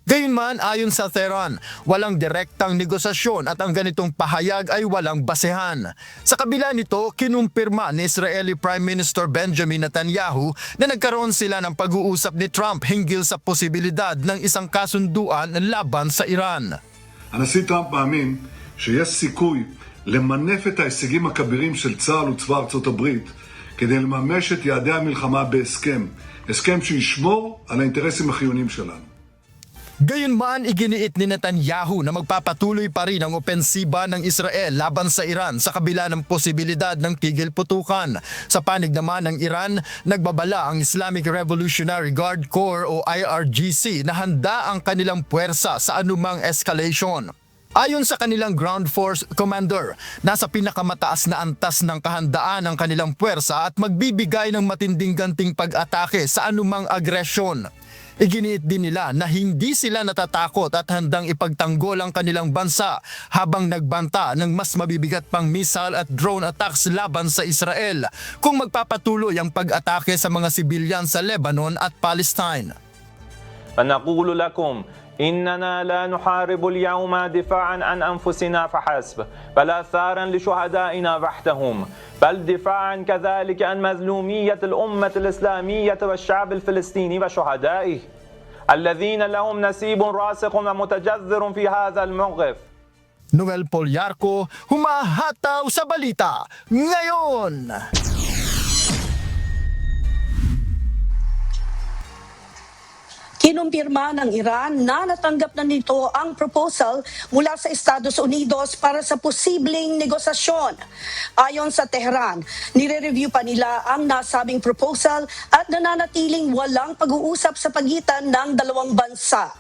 Gayunman, ayon sa Tehran, walang direktang negosasyon at ang ganitong pahayag ay walang basehan. Sa kabila nito, kinumpirma ni Israeli Prime Minister Benjamin Netanyahu na nagkaroon sila ng pag-uusap ni Trump hinggil sa posibilidad ng isang kasunduan laban sa Iran. הנשיא טראמפ מאמין שיש סיכוי למנף את ההישגים הכבירים של צה"ל וצבא ארצות הברית כדי לממש את יעדי המלחמה בהסכם, הסכם שישמור על האינטרסים החיוניים שלנו. Gayunman, iginiit ni Netanyahu na magpapatuloy pa rin ang opensiba ng Israel laban sa Iran sa kabila ng posibilidad ng tigil putukan. Sa panig naman ng Iran, nagbabala ang Islamic Revolutionary Guard Corps o IRGC na handa ang kanilang puwersa sa anumang escalation. Ayon sa kanilang ground force commander, nasa pinakamataas na antas ng kahandaan ang kanilang puwersa at magbibigay ng matinding ganting pag-atake sa anumang agresyon. Iginiit din nila na hindi sila natatakot at handang ipagtanggol ang kanilang bansa habang nagbanta ng mas mabibigat pang missile at drone attacks laban sa Israel kung magpapatuloy ang pag-atake sa mga sibilyan sa Lebanon at Palestine. فنقول لكم إننا لا نحارب اليوم دفاعا عن أنفسنا فحسب بل آثارا لشهدائنا وحدهم بل دفاعا كذلك عن مظلومية الأمة الإسلامية والشعب الفلسطيني وشهدائه الذين لهم نصيب راسخ ومتجذر في هذا الموقف. Noel Poliarco, humahataw sa balita ngayon! Kinumpirma ng Iran na natanggap na nito ang proposal mula sa Estados Unidos para sa posibleng negosasyon. Ayon sa Tehran, nire-review pa nila ang nasabing proposal at nananatiling walang pag-uusap sa pagitan ng dalawang bansa.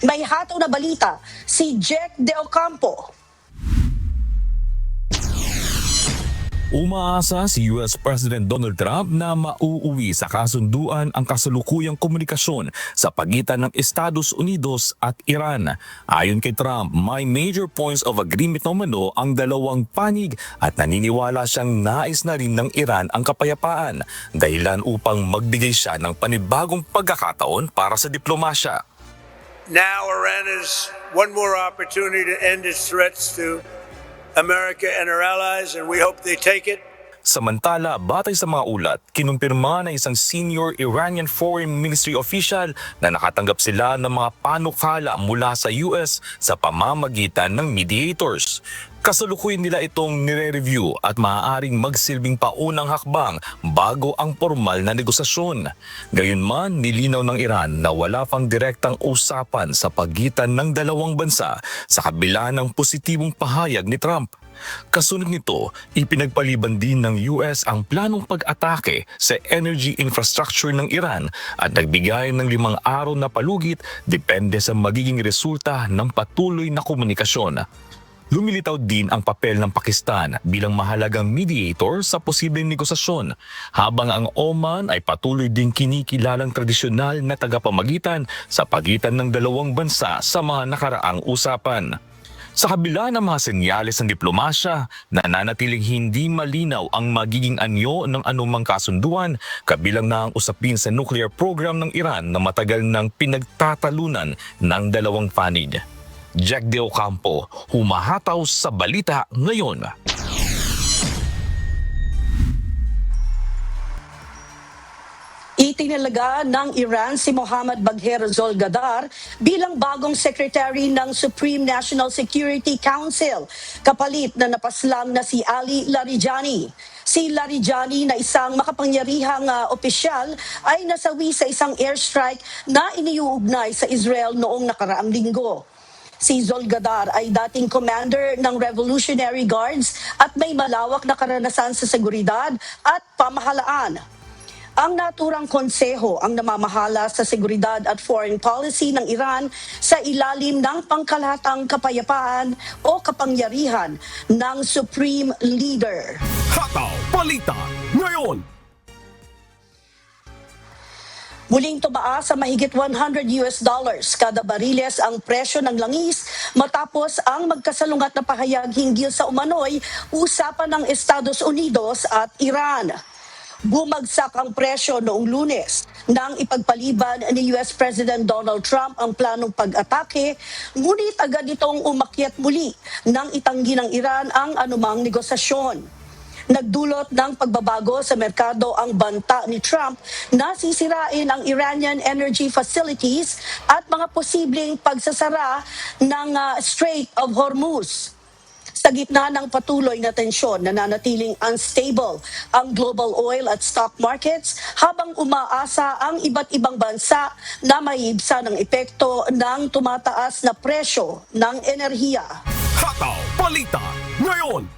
May hataw na balita si Jack De Ocampo. Umaasa si US President Donald Trump na mauuwi sa kasunduan ang kasalukuyang komunikasyon sa pagitan ng Estados Unidos at Iran. Ayon kay Trump, may major points of agreement umano ang dalawang panig at naniniwala siyang nais na rin ng Iran ang kapayapaan, dahilan upang magbigay siya ng panibagong pagkakataon para sa diplomasya. Now Iran has one more opportunity to end its threats to America and our allies, and we hope they take it. Samantala, batay sa mga ulat, kinumpirma ng isang senior Iranian Foreign Ministry official na nakatanggap sila ng mga panukala mula sa US sa pamamagitan ng mediators. Kasalukuyan nila itong nire-review at maaaring magsilbing paunang hakbang bago ang formal na negosasyon. Gayunman, nilinaw ng Iran na wala pang direktang usapan sa pagitan ng dalawang bansa sa kabila ng positibong pahayag ni Trump. Kasunod nito, ipinagpaliban din ng US ang planong pag-atake sa energy infrastructure ng Iran at nagbigay ng 5 araw na palugit depende sa magiging resulta ng patuloy na komunikasyon. Lumilitaw din ang papel ng Pakistan bilang mahalagang mediator sa posibleng negosasyon, habang ang Oman ay patuloy ding kinikilalang tradisyonal na tagapamagitan sa pagitan ng dalawang bansa sa mga nakaraang usapan. Sa kabila ng mga senyales ng diplomasya, nananatiling hindi malinaw ang magiging anyo ng anumang kasunduan, kabilang na ang usapin sa nuclear program ng Iran na matagal nang pinagtatalunan ng dalawang panig. Jack De Ocampo, humahataw sa balita ngayon. Itinalaga ng Iran si Mohammad Bagher Zolgadar bilang bagong Secretary ng Supreme National Security Council, kapalit na napaslang na si Ali Larijani. Si Larijani na isang makapangyarihang opisyal ay nasawi sa isang airstrike na iniuugnay sa Israel noong nakaraang linggo. Si Zolgadar ay dating commander ng Revolutionary Guards at may malawak na karanasan sa seguridad at pamahalaan. Ang naturang konseho ang namamahala sa seguridad at foreign policy ng Iran sa ilalim ng pangkalahatang kapayapaan o kapangyarihan ng Supreme Leader. Hataw Balita ngayon. Muling tumaas sa mahigit $100 kada bariles ang presyo ng langis matapos ang magkasalungat na pahayag hinggil sa umano'y usapan ng Estados Unidos at Iran. Bumagsak ang presyo noong Lunes nang ipagpaliban ni US President Donald Trump ang planong pag-atake, ngunit agad itong umakyat muli nang itanggi ng Iran ang anumang negosasyon. Nagdulot ng pagbabago sa merkado ang banta ni Trump na sisirain ang Iranian energy facilities at mga posibleng pagsasara ng Strait of Hormuz. Sa gitna ng patuloy na tensyon, nananatiling unstable ang global oil at stock markets habang umaasa ang iba't ibang bansa na maiibsa ng epekto ng tumataas na presyo ng enerhiya. Hataw Balita ngayon.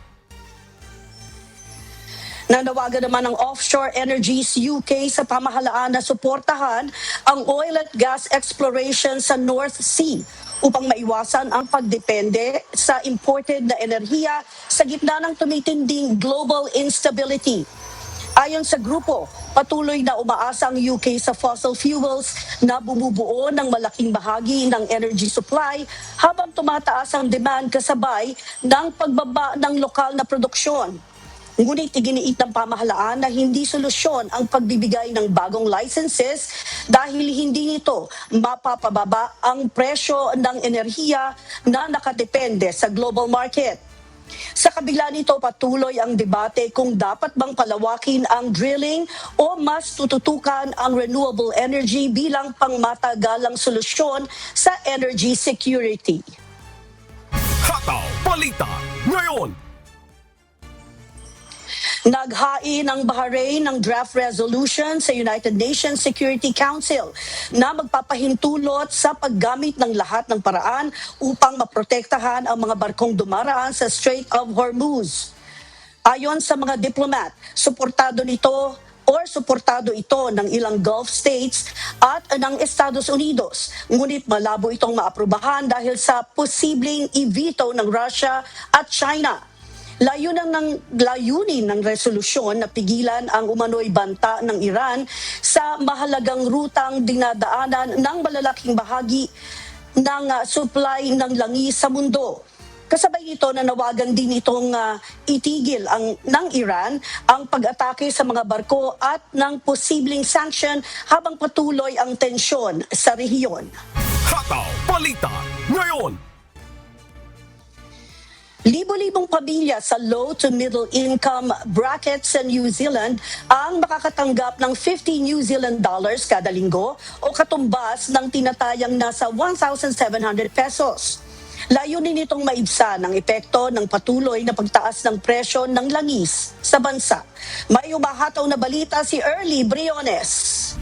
Nanawagan naman ng Offshore Energies UK sa pamahalaan na suportahan ang oil at gas exploration sa North Sea upang maiwasan ang pagdepende sa imported na enerhiya sa gitna ng tumitinding global instability. Ayon sa grupo, patuloy na umaasa ang UK sa fossil fuels na bumubuo ng malaking bahagi ng energy supply habang tumataas ang demand kasabay ng pagbaba ng lokal na produksyon. Ngunit iginiit ng pamahalaan na hindi solusyon ang pagbibigay ng bagong licenses dahil hindi nito mapapababa ang presyo ng enerhiya na nakadepende sa global market. Sa kabila nito, patuloy ang debate kung dapat bang palawakin ang drilling o mas tututukan ang renewable energy bilang pangmatagalang solusyon sa energy security. Hataw Balita ngayon. Naghain ang Bahrain ng draft resolution sa United Nations Security Council na magpapahintulot sa paggamit ng lahat ng paraan upang maprotektahan ang mga barkong dumaraan sa Strait of Hormuz. Ayon sa mga diplomat, suportado ito ng ilang Gulf states at ng Estados Unidos. Ngunit malabo itong maaprubahan dahil sa posibleng i-veto ng Russia at China. Layunin ng resolusyon na pigilan ang umano'y banta ng Iran sa mahalagang rutang dinadaanan ng malalaking bahagi ng supply ng langis sa mundo. Kasabay nito, nanawagan din itong itigil ng Iran ang pag-atake sa mga barko at ng posibleng sanction habang patuloy ang tensyon sa rehiyon. Hataw Balita ngayon. Libo-libong pamilya sa low to middle income bracket sa New Zealand ang makakatanggap ng 50 New Zealand dollars kada linggo o katumbas ng tinatayang nasa 1,700 pesos. Layunin nitong maibsan ang epekto ng patuloy na pagtaas ng presyo ng langis sa bansa. May umahataw na balita si Early Briones.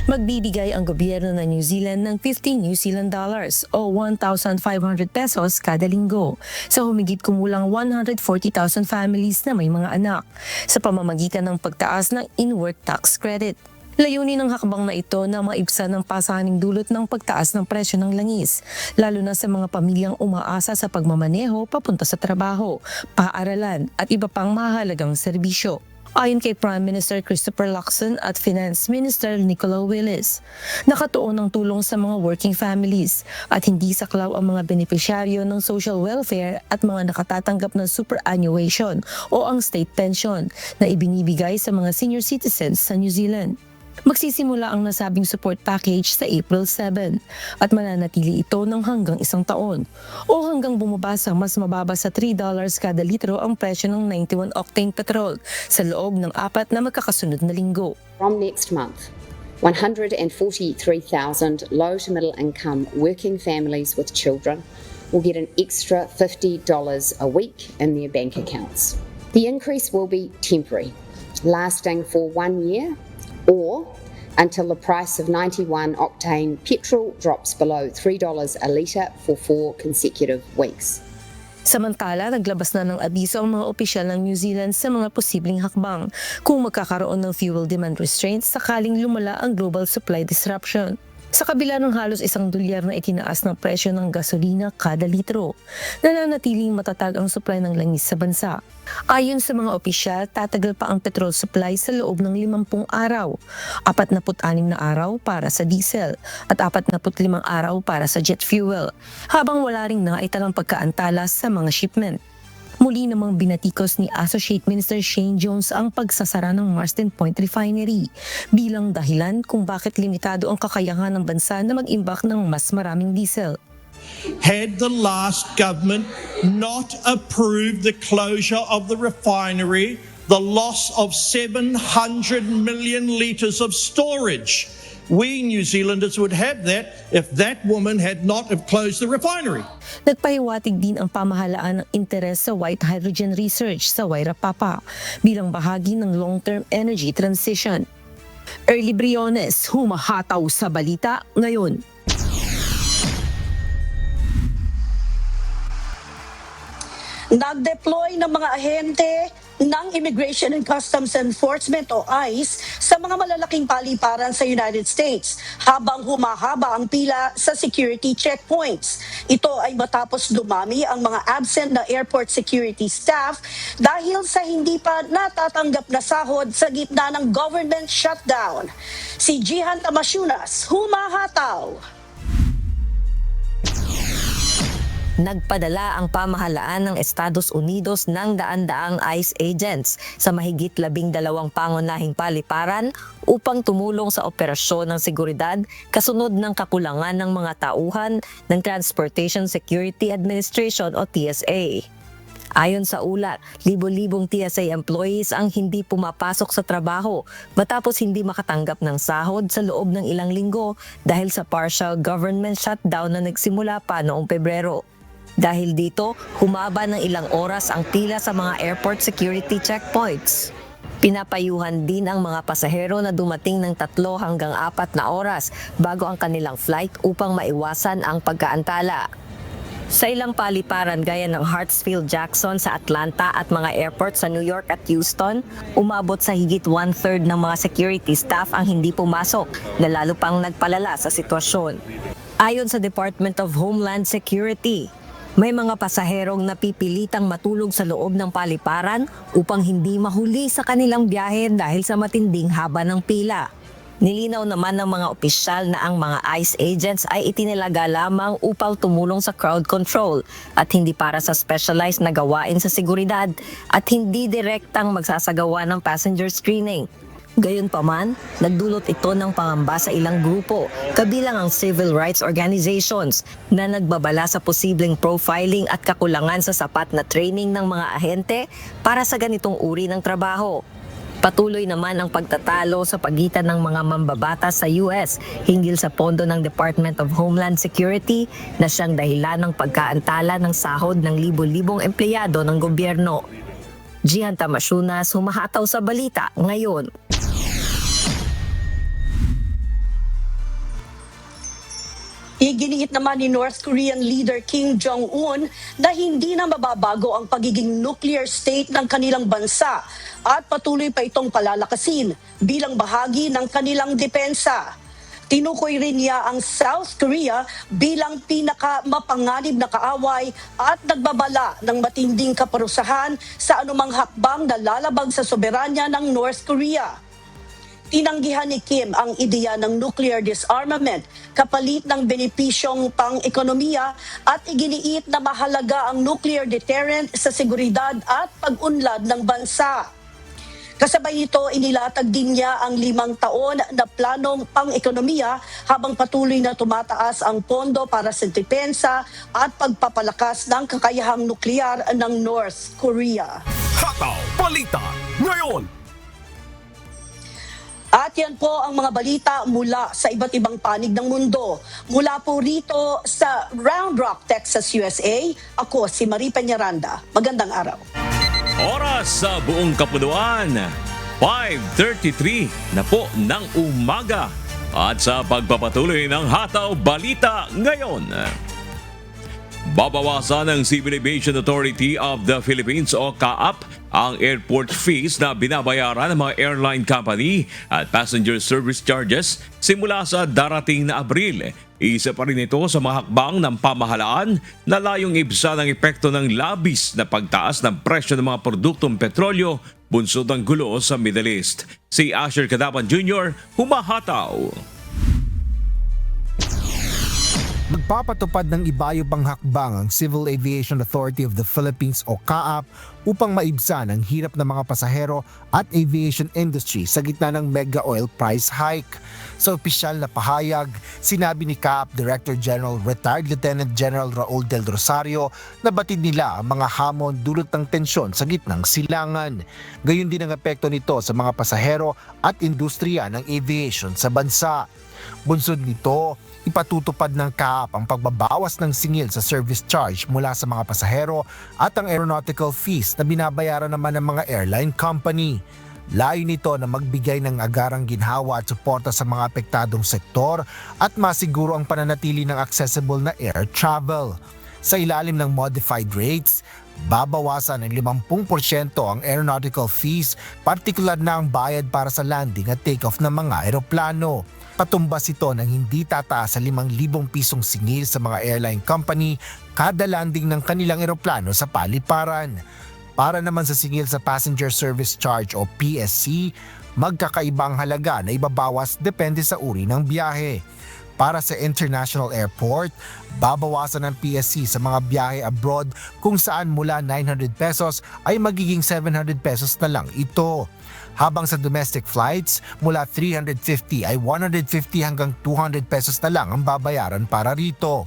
Magbibigay ang gobyerno ng New Zealand ng 50 New Zealand dollars o 1,500 pesos kada linggo sa humigit kumulang 140,000 families na may mga anak sa pamamagitan ng pagtaas ng in-work tax credit. Layunin ng hakbang na ito na maibsan ng pasaning dulot ng pagtaas ng presyo ng langis, lalo na sa mga pamilyang umaasa sa pagmamaneho papunta sa trabaho, paaralan at iba pang mahalagang serbisyo. Ayon kay Prime Minister Christopher Luxon at Finance Minister Nicola Willis, nakatuon ang tulong sa mga working families at hindi saklaw ang mga benepisyaryo ng social welfare at mga nakatatanggap ng superannuation o ang state pension na ibinibigay sa mga senior citizens sa New Zealand. Magsisimula ang nasabing support package sa April 7 at mananatili ito ng hanggang 1 taon o hanggang bumaba sa mas mababa sa $3 kada litro ang presyo ng 91 octane petrol sa loob ng 4 na magkakasunod na linggo. From next month, 143,000 low to middle income working families with children will get an extra $50 a week in their bank accounts. The increase will be temporary, lasting for 1 year or until the price of 91 octane petrol drops below $3 a litre for 4 consecutive weeks. Samantala, naglabas na ng abiso ang mga opisyal ng New Zealand sa mga posibleng hakbang kung magkakaroon ng fuel demand restraints sakaling lumala ang global supply disruption. Sa kabila ng halos $1 na itinaas ng presyo ng gasolina kada litro, nananatiling matatag ang supply ng langis sa bansa. Ayon sa mga opisyal, tatagal pa ang petrol supply sa loob ng 50 araw, 46 na araw para sa diesel at 45 araw para sa jet fuel, habang wala ring naitalang pagkaantala sa mga shipment. Muli namang binatikos ni Associate Minister Shane Jones ang pagsasara ng Marsden Point Refinery bilang dahilan kung bakit limitado ang kakayahan ng bansa na mag-imbak ng mas maraming diesel. Had the last government not approved the closure of the refinery, the loss of 700 million litres of storage, we New Zealanders would have that if that woman had not have closed the refinery. Nagpahiwatig din ang pamahalaan ng interes sa white hydrogen research sa Wairarapa bilang bahagi ng long-term energy transition. Early Briones, humahataw sa balita ngayon. Nag-deploy ng mga ahente ng Immigration and Customs Enforcement o ICE sa mga malalaking paliparan sa United States habang humahaba ang pila sa security checkpoints. Ito ay matapos dumami ang mga absent na airport security staff dahil sa hindi pa natatanggap na sahod sa gitna ng government shutdown. Si Jihan Tamasunas, humahataw. Nagpadala ang pamahalaan ng Estados Unidos ng daan-daang ICE agents sa mahigit 12 pangunahing paliparan upang tumulong sa operasyon ng seguridad kasunod ng kakulangan ng mga tauhan ng Transportation Security Administration o TSA. Ayon sa ulat, libo-libong TSA employees ang hindi pumapasok sa trabaho matapos hindi makatanggap ng sahod sa loob ng ilang linggo dahil sa partial government shutdown na nagsimula pa noong Pebrero. Dahil dito, humaba ng ilang oras ang pila sa mga airport security checkpoints. Pinapayuhan din ang mga pasahero na dumating ng 3 hanggang 4 na oras bago ang kanilang flight upang maiwasan ang pagkaantala. Sa ilang paliparan gaya ng Hartsfield-Jackson sa Atlanta at mga airport sa New York at Houston, umabot sa higit 1/3 ng mga security staff ang hindi pumasok, na lalo pang nagpalala sa sitwasyon. Ayon sa Department of Homeland Security, may mga pasaherong napipilitang matulog sa loob ng paliparan upang hindi mahuli sa kanilang biyahe dahil sa matinding haba ng pila. Nilinaw naman ng mga opisyal na ang mga ICE agents ay itinilaga lamang upang tumulong sa crowd control at hindi para sa specialized na gawain sa seguridad at hindi direktang magsasagawa ng passenger screening. Gayunpaman, nagdulot ito ng pangamba sa ilang grupo, kabilang ang civil rights organizations na nagbabala sa posibleng profiling at kakulangan sa sapat na training ng mga ahente para sa ganitong uri ng trabaho. Patuloy naman ang pagtatalo sa pagitan ng mga mambabatas sa US hinggil sa pondo ng Department of Homeland Security na siyang dahilan ng pagkaantala ng sahod ng libo-libong empleyado ng gobyerno. Gian Tamasunas, humahataw sa balita ngayon. Iginiit naman ni North Korean leader Kim Jong-un na hindi na mababago ang pagiging nuclear state ng kanilang bansa at patuloy pa itong palalakasin bilang bahagi ng kanilang depensa. Tinukoy rin niya ang South Korea bilang pinakamapanganib na kaaway at nagbabala ng matinding kaparusahan sa anumang hakbang na lalabag sa soberanya ng North Korea. Tinanggihan ni Kim ang ideya ng nuclear disarmament kapalit ng benepisyong pang-ekonomiya at iginiit na mahalaga ang nuclear deterrent sa seguridad at pag-unlad ng bansa. Kasabay nito, inilatag din niya ang 5 taon na planong pang-ekonomiya habang patuloy na tumataas ang pondo para sa depensa at pagpapalakas ng kakayahang nuklear ng North Korea. Hataw Balita ngayon. At yan po ang mga balita mula sa iba't ibang panig ng mundo. Mula po rito sa Round Rock, Texas, USA, ako si Marie Peñaranda. Magandang araw. Oras sa buong kapunuan, 5:33 na po ng umaga. At sa pagpapatuloy ng Hataw Balita ngayon, babawasan ng Civil Aviation Authority of the Philippines o CAAP ang airport fees na binabayaran ng mga airline company at passenger service charges simula sa darating na Abril. Isa pa rin ito sa mga hakbang ng pamahalaan na layong ibsa ng epekto ng labis na pagtaas ng presyo ng mga produktong petrolyo bunsod ng gulo sa Middle East. Si Asher Cadapan Jr. humahataw. Magpapatupad ng ibayo pang hakbang ang Civil Aviation Authority of the Philippines o CAAP upang maibsan ang hirap ng mga pasahero at aviation industry sa gitna ng mega oil price hike. Sa opisyal na pahayag, sinabi ni CAAP Director General Retired Lieutenant General Raul Del Rosario na batid nila ang mga hamon dulot ng tensyon sa gitnang silangan. Gayon din ang epekto nito sa mga pasahero at industriya ng aviation sa bansa. Bunsod nito, ipatutupad ng CAAP ang pagbabawas ng singil sa service charge mula sa mga pasahero at ang aeronautical fees na binabayaran naman ng mga airline company. Layo nito na magbigay ng agarang ginhawa at suporta sa mga apektadong sektor at masiguro ang pananatili ng accessible na air travel. Sa ilalim ng modified rates, babawasan ng 50% ang aeronautical fees, partikular na ang bayad para sa landing at take-off ng mga eroplano. Patumbas ito ng hindi tataas sa 5,000 pisong singil sa mga airline company kada landing ng kanilang eroplano sa paliparan. Para naman sa singil sa passenger service charge o PSC, magkakaibang halaga na ibabawas depende sa uri ng biyahe. Para sa international airport, babawasan ng PSC sa mga biyahe abroad kung saan mula 900 pesos ay magiging 700 pesos na lang ito. Habang sa domestic flights, mula 350 ay 150 hanggang 200 pesos na lang ang babayaran para rito.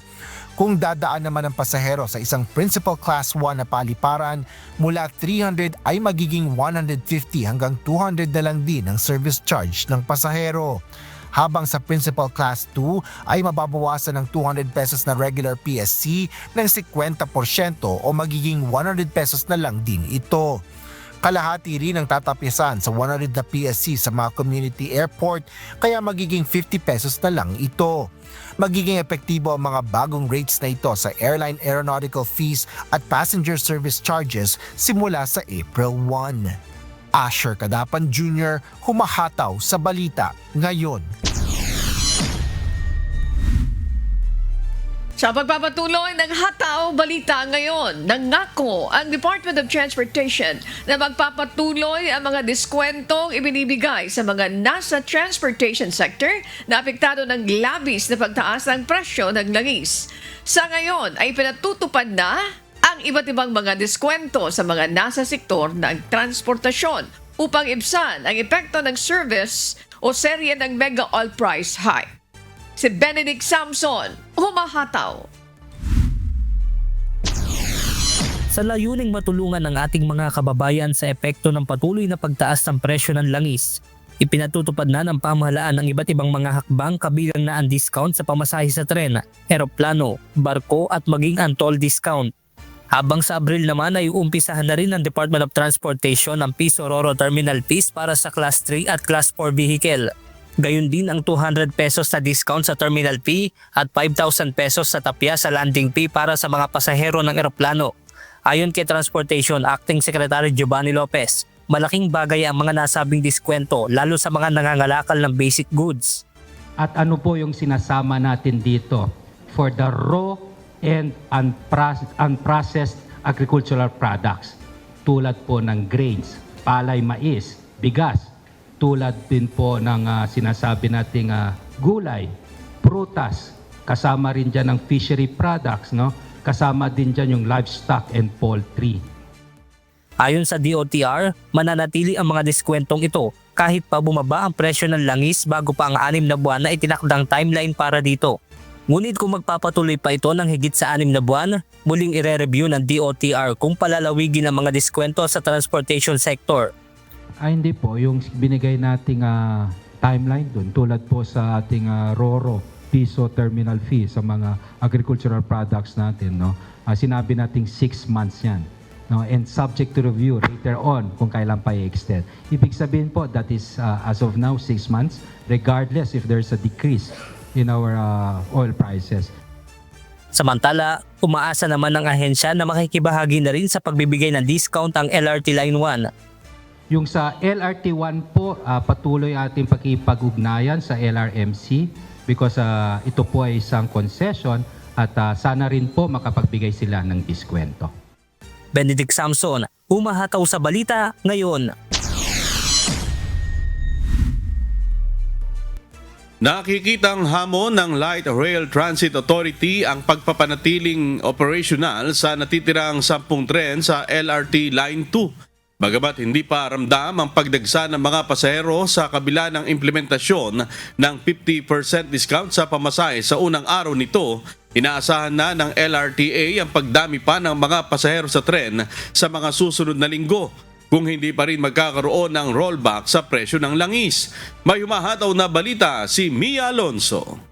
Kung dadaan naman ang pasahero sa isang principal class 1 na paliparan, mula 300 ay magiging 150 hanggang 200 na lang din ang service charge ng pasahero. Habang sa principal class 2 ay mababawasan ng 200 pesos na regular PSC ng 50% o magiging 100 pesos na lang din ito. Kalahati rin ang tatapyasan sa 100 na PSC sa mga community airport kaya magiging 50 pesos na lang ito. Magiging epektibo ang mga bagong rates na ito sa airline aeronautical fees at passenger service charges simula sa April 1. Asher Cadapan Jr. humahataw sa balita ngayon. Sa pagpapatuloy ng Hataw Balita ngayon, nangako ang Department of Transportation na magpapatuloy ang mga diskwentong ibinibigay sa mga nasa transportation sector na apektado ng labis na pagtaas ng presyo ng langis. Sa ngayon ay pinatutupad na ang iba't ibang mga diskwento sa mga nasa sektor ng transportasyon. upang ibsan ang epekto ng service o serye ng mega oil price hike. Si Benedict Samson, humahataw. Sa layuning matulungan ang ating mga kababayan sa epekto ng patuloy na pagtaas ng presyo ng langis, ipinatutupad na ng pamahalaan ang iba't ibang mga hakbang kabilang na ang discount sa pamasahe sa tren, eroplano, barko at maging ang toll discount. Habang sa Abril naman ay uumpisahan na rin ng Department of Transportation ang Piso-Roro Terminal fees para sa Class 3 at Class 4 vehicle. Gayon din ang 200 pesos na discount sa terminal fee at 5,000 pesos sa tapya sa landing fee para sa mga pasahero ng eroplano. Ayon kay Transportation Acting Secretary Giovanni Lopez, malaking bagay ang mga nasabing diskwento lalo sa mga nangangalakal ng basic goods. At ano po yung sinasama natin dito? For the raw and unprocessed agricultural products tulad po ng grains, palay, mais, bigas, tulad din po ng sinasabi nating gulay, prutas, kasama rin dyan ng fishery products, no? Kasama din dyan yung livestock and poultry. Ayon sa DOTR, mananatili ang mga diskwentong ito kahit pa bumaba ang presyo ng langis bago pa ang 6 na buwan na itinakdang timeline para dito. Ngunit kung magpapatuloy pa ito ng higit sa 6 na buwan, muling ire-review ng DOTR kung palalawigin ang mga diskwento sa transportation sector. Hindi po, yung binigay nating timeline dun, tulad po sa ating RORO, Piso Terminal Fee sa mga agricultural products natin, no? Sinabi nating 6 months yan. No? And subject to review later on kung kailan pa i-extend. Ibig sabihin po, that is as of now 6 months, regardless if there's a decrease in our oil prices. Samantala, umaasa naman ng ahensya na makikibahagi na rin sa pagbibigay ng discount ang LRT Line 1. Yung sa LRT1 po, patuloy ating pakipag-ugnayan sa LRMC because ito po ay isang concession at sana rin po makapagbigay sila ng diskwento. Benedict Samson, humahataw sa balita ngayon. Nakikitang hamon ng Light Rail Transit Authority ang pagpapanatiling operational sa natitirang 10 tren sa LRT Line 2. Bagamat hindi pa ramdam ang pagdagsa ng mga pasahero sa kabila ng implementasyon ng 50% discount sa pamasahe sa unang araw nito, inaasahan na ng LRTA ang pagdami pa ng mga pasahero sa tren sa mga susunod na linggo kung hindi pa rin magkakaroon ng rollback sa presyo ng langis. May humahataw na balita si Mia Alonso.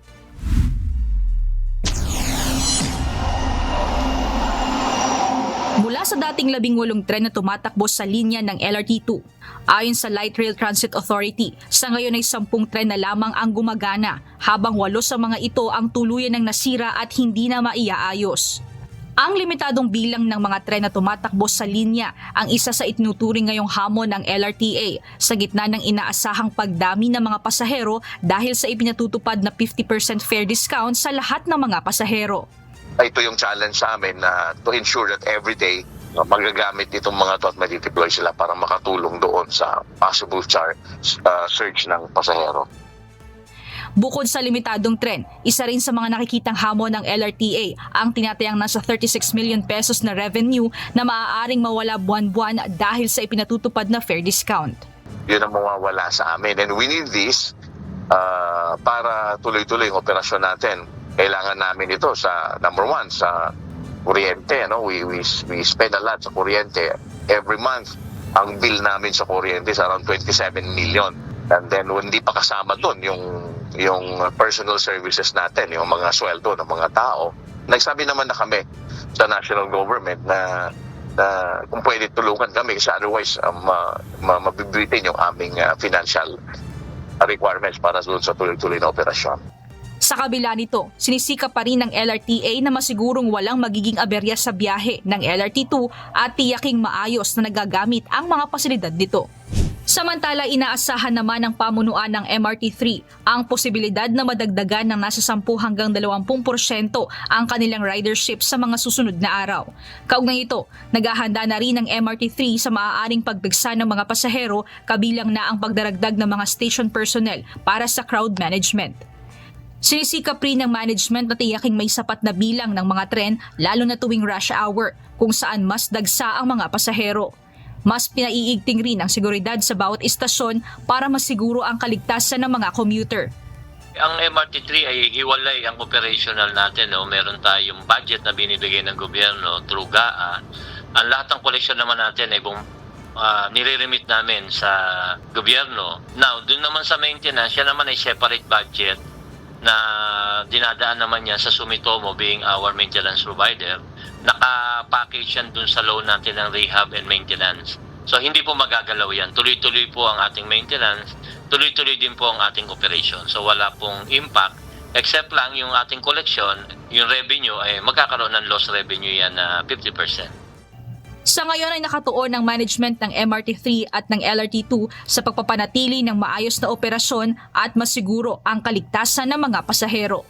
Mula sa dating 18 tren na tumatakbo sa linya ng LRT2, ayon sa Light Rail Transit Authority, sa ngayon ay 10 tren na lamang ang gumagana, habang 8 sa mga ito ang tuluyan ng nasira at hindi na maiaayos. Ang limitadong bilang ng mga tren na tumatakbo sa linya ang isa sa itinuturing ngayong hamon ng LRTA sa gitna ng inaasahang pagdami ng mga pasahero dahil sa ipinatutupad na 50% fare discount sa lahat ng mga pasahero. Ito yung challenge sa amin na to ensure that every day magagamit itong mga to at ma-deploy sila para makatulong doon sa possible surge ng pasahero. Bukod sa limitadong tren, isa rin sa mga nakikitang hamon ng LRTA ang tinatayang nasa 36 million pesos na revenue na maaaring mawala buwan-buwan dahil sa ipinatutupad na fare discount. Yun ang mawawala sa amin and we need this para tuloy-tuloy yung operasyon natin. Kailangan namin ito sa number 1 sa kuryente, no? We spend a lot sa kuryente every month. Ang bill namin sa kuryente is around 27 million. And then hindi pa kasama doon yung personal services natin, yung mga sweldo ng mga tao. Nagsabi naman na kami sa national government na kung pwede tulungan kami kasi otherwise mabibitin yung aming financial requirements para doon sa tuloy-tuloy na operasyon. Sa kabila nito, sinisikap pa rin ng LRTA na masigurong walang magiging aberya sa biyahe ng LRT2 at tiyaking maayos na nagagamit ang mga pasilidad nito. Samantala, inaasahan naman ng pamunuan ng MRT3 ang posibilidad na madagdagan ng nasa 10 hanggang 20% ang kanilang ridership sa mga susunod na araw. Kaugnay ito, naghahanda na rin ng MRT3 sa maaaring pagdagsa ng mga pasahero kabilang na ang pagdaragdag ng mga station personnel para sa crowd management. Sinisikap rin ng management na tiyaking may sapat na bilang ng mga tren lalo na tuwing rush hour kung saan mas dagsa ang mga pasahero. Mas pinaiigting rin ang seguridad sa bawat istasyon para masiguro ang kaligtasan ng mga commuter. Ang MRT3 ay hiwalay ang operational natin. No? Meron tayong budget na binibigay ng gobyerno through GAA. Ang lahat ng koleksyon naman natin ay nire-remit namin sa gobyerno. Now, dun naman sa maintenance, yan naman ay separate budget na dinadaan naman niya sa Sumitomo being our maintenance provider. Naka-package yan dun sa loan natin ng rehab and maintenance. So, hindi po magagalaw yan. Tuloy-tuloy po ang ating maintenance. Tuloy-tuloy din po ang ating operation. So wala pong impact except lang yung ating collection, yung revenue ay magkakaroon ng loss revenue yan na 50%. Sa ngayon ay nakatuon ng management ng MRT3 at ng LRT2 sa pagpapanatili ng maayos na operasyon at masiguro ang kaligtasan ng mga pasahero.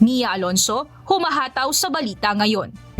Mia Alonso, humahataw sa balita ngayon.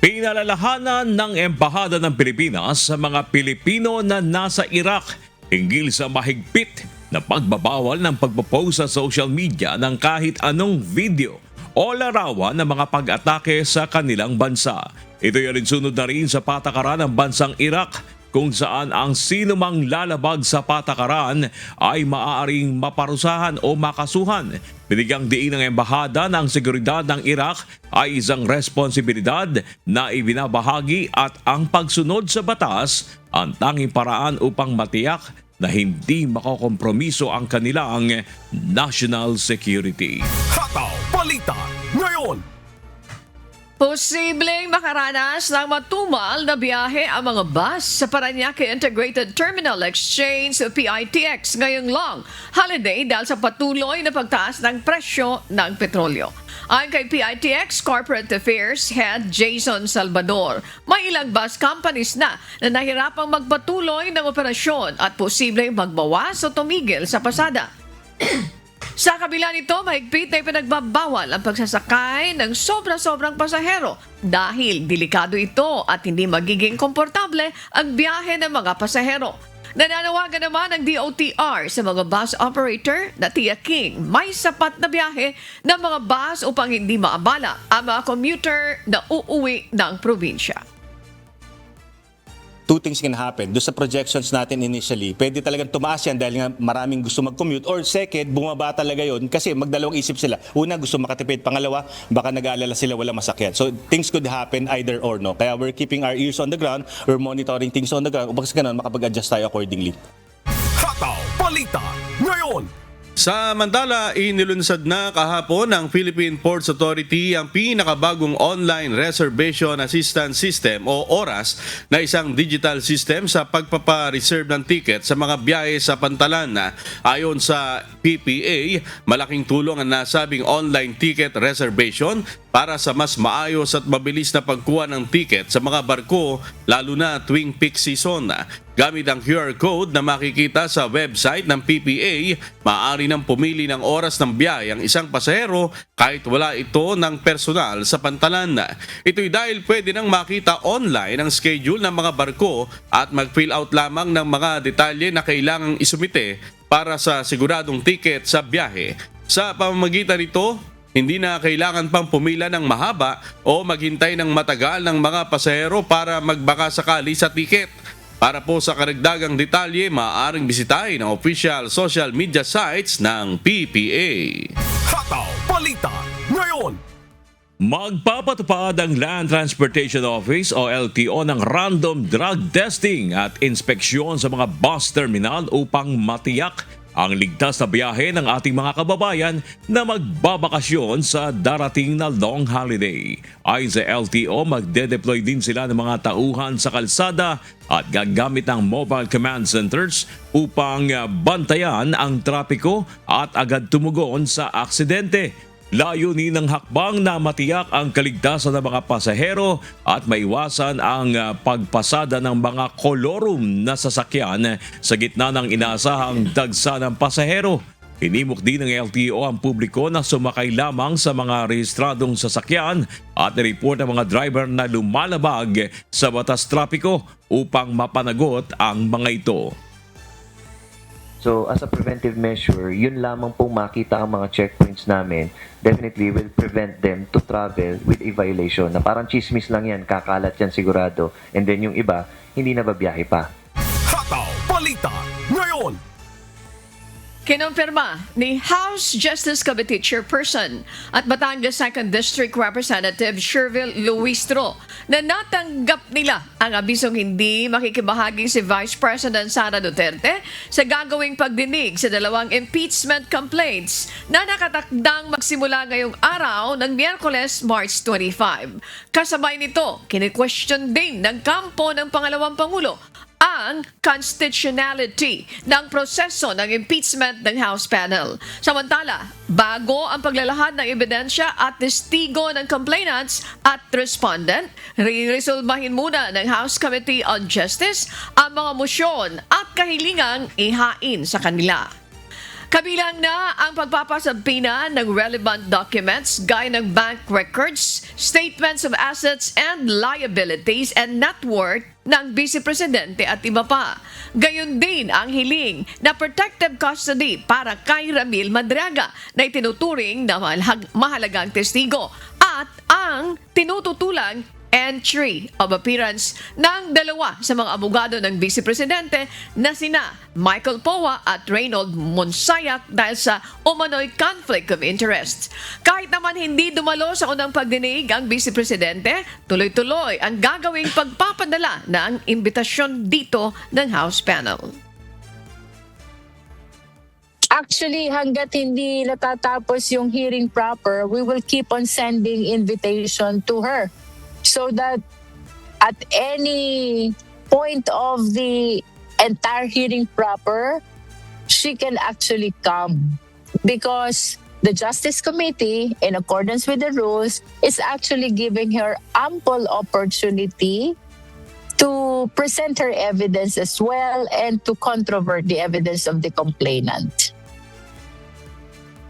Pinalalahanan ng Embahada ng Pilipinas sa mga Pilipino na nasa Iraq hinggil sa mahigpit na pagbabawal ng pagpopost sa social media ng kahit anong video o larawan ng mga pag-atake sa kanilang bansa. Ito ay alinsunod na rin sa patakaran ng bansang Iraq kung saan ang sino mang lalabag sa patakaran ay maaaring maparusahan o makasuhan. Binigyang diin ng embahada ng seguridad ng Iraq ay isang responsibilidad na ibinabahagi at ang pagsunod sa batas ang tanging paraan upang matiyak na hindi makokompromiso ang kanilang national security. Hataw Balita ngayon. Posibleng makaranas ng matumal na biyahe ang mga bus sa Parañaque Integrated Terminal Exchange o PITX ngayong long holiday dahil sa patuloy na pagtaas ng presyo ng petrolyo. Ayon kay PITX Corporate Affairs Head Jason Salvador, may ilang bus companies na nahirapang magpatuloy ng operasyon at posibleng magbawas o tumigil sa pasada. Sa kabila nito, mahigpit na ipinagbabawal ang pagsasakay ng sobra-sobrang pasahero dahil delikado ito at hindi magiging komportable ang biyahe ng mga pasahero. Nananawagan naman ang DOTR sa mga bus operator na tiyaking may sapat na biyahe ng mga bus upang hindi maabala ang mga commuter na uuwi ng probinsya. Two things can happen. Doon sa projections natin initially, pwede talagang tumaas yan dahil nga maraming gusto mag-commute. Or second, bumaba talaga yon kasi magdalawang isip sila. Una, gusto makatipid. Pangalawa, baka nag-aalala sila wala masakyan. So things could happen either or, no? Kaya we're keeping our ears on the ground. We're monitoring things on the ground. Upang sa ganun, makapag-adjust tayo accordingly. Hataw Balita ngayon. Samantala, inilunsad na kahapon ng Philippine Ports Authority ang pinakabagong online reservation assistance system o ORAS na isang digital system sa pagpapa-reserve ng ticket sa mga biyahe sa pantalan. Ayon sa PPA, malaking tulong ang nasabing online ticket reservation para sa mas maayos at mabilis na pagkuha ng ticket sa mga barko lalo na tuwing peak season. Gamit ang QR code na makikita sa website ng PPA, maaari nang pumili ng oras ng biyahe ang isang pasahero kahit wala ito ng personal sa pantalan. Ito'y dahil pwede nang makita online ang schedule ng mga barko at mag-fill out lamang ng mga detalye na kailangang isumite para sa siguradong ticket sa biyahe. Sa pamamagitan nito, hindi na kailangan pang pumila ng mahaba o maghintay ng matagal ng mga pasahero para magbaka sakali sa tiket. Para po sa karagdagang detalye, maaaring bisitahin ang official social media sites ng PPA. Hataw Balita ngayon. Magpapatupad ang Land Transportation Office o LTO ng random drug testing at inspeksyon sa mga bus terminal upang matiyak ang ligtas na biyahe ng ating mga kababayan na magbabakasyon sa darating na long holiday. Ayon sa LTO, magde-deploy din sila ng mga tauhan sa kalsada at gagamit ng mobile command centers upang bantayan ang trapiko at agad tumugon sa aksidente. Layunin ng hakbang na matiyak ang kaligtasan ng mga pasahero at maiwasan ang pagpasada ng mga kolorum na sasakyan sa gitna ng inaasahang dagsa ng pasahero. Hinimok din ng LTO ang publiko na sumakay lamang sa mga rehistradong sasakyan at report ang mga driver na lumalabag sa batas trapiko upang mapanagot ang mga ito. So as a preventive measure, yun lamang pong makita ang mga checkpoints namin, definitely will prevent them to travel with a violation na parang chismis lang yan, kakalat yan sigurado, and then yung iba, hindi na babiyahe pa. Hataw Balita ngayon. Kinumpirma ni House Justice Committee Chairperson at Batangas 2nd District Representative Sherville Luistro na natanggap nila ang abisong hindi makikibahagi si Vice President Sara Duterte sa gagawing pagdinig sa dalawang impeachment complaints na nakatakdang magsimula ngayong araw ng Miyerkules, March 25. Kasabay nito, kini-question din ng kampo ng pangalawang Pangulo ang constitutionality ng proseso ng impeachment ng House panel. Samantala, bago ang paglalahad ng ebidensya at testigo ng complainants at respondent, resolbahin muna ng House Committee on Justice ang mga mosyon at kahilingang ihain sa kanila. Kabilang na ang pagpapasabina ng relevant documents gaya ng bank records, statements of assets and liabilities and net worth ng Vice Presidente at iba pa. Gayon din ang hiling na protective custody para kay Ramil Madriaga na itinuturing na mahalagang testigo at ang tinututulang entry of appearance ng dalawa sa mga abogado ng Vice Presidente na sina Michael Poa at Reynold Monsayak dahil sa umano'y conflict of interest. Kahit naman hindi dumalo sa unang pagdinig ang Vice Presidente, tuloy-tuloy ang gagawing pagpapadala ng imbitasyon dito ng House panel. Actually, hanggat hindi natatapos yung hearing proper, we will keep on sending invitation to her. So that at any point of the entire hearing proper, she can actually come. Because the Justice Committee, in accordance with the rules, is actually giving her ample opportunity to present her evidence as well and to controvert the evidence of the complainant.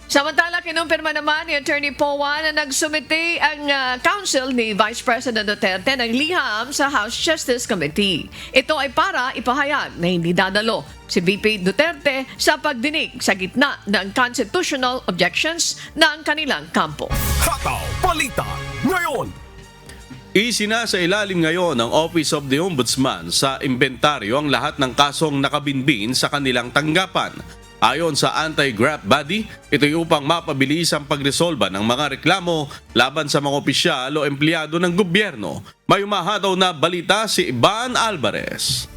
Samantala, kinumpirma naman ni Attorney Poa na nagsumite ang counsel ni Vice President Duterte ng liham sa House Justice Committee. Ito ay para ipahayag na hindi dadalo si VP Duterte sa pagdinig sa gitna ng constitutional objections ng kanilang kampo. Hataw Balita ngayon. Isinasa ilalim ngayon ng Office of the Ombudsman sa inventaryo ang lahat ng kasong nakabinbin sa kanilang tanggapan. Ayon sa anti-graft body, ito'y upang mapabilis ang pagresolba ng mga reklamo laban sa mga opisyal o empleyado ng gobyerno. May umahataw na balita si Ivan Alvarez.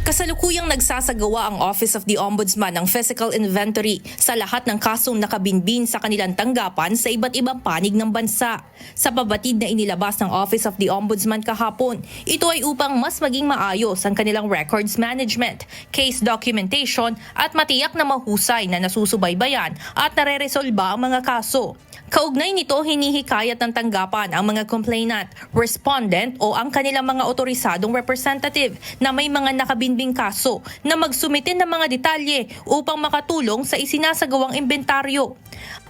Kasalukuyang nagsasagawa ang Office of the Ombudsman ng physical inventory sa lahat ng kasong nakabinbin sa kanilang tanggapan sa iba't ibang panig ng bansa. Sa pabatid na inilabas ng Office of the Ombudsman kahapon, ito ay upang mas maging maayos ang kanilang records management, case documentation at matiyak na mahusay na nasusubaybayan at nareresolba ang mga kaso. Kaugnay nito, hinihikayat ng tanggapan ang mga complainant, respondent o ang kanilang mga otorisadong representative na may mga nakabinbing kaso na magsumite ng mga detalye upang makatulong sa isinasagawang inventaryo.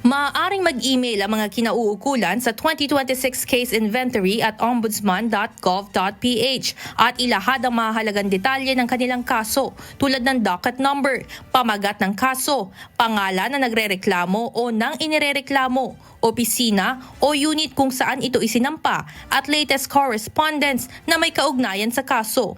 Maaaring mag-email ang mga kinauukulan sa 2026 Case Inventory at ombudsman.gov.ph at ilahad ang mahalagang detalye ng kanilang kaso tulad ng docket number, pamagat ng kaso, pangalan na nagrereklamo o nang inirereklamo, opisina o unit kung saan ito isinampa at latest correspondence na may kaugnayan sa kaso.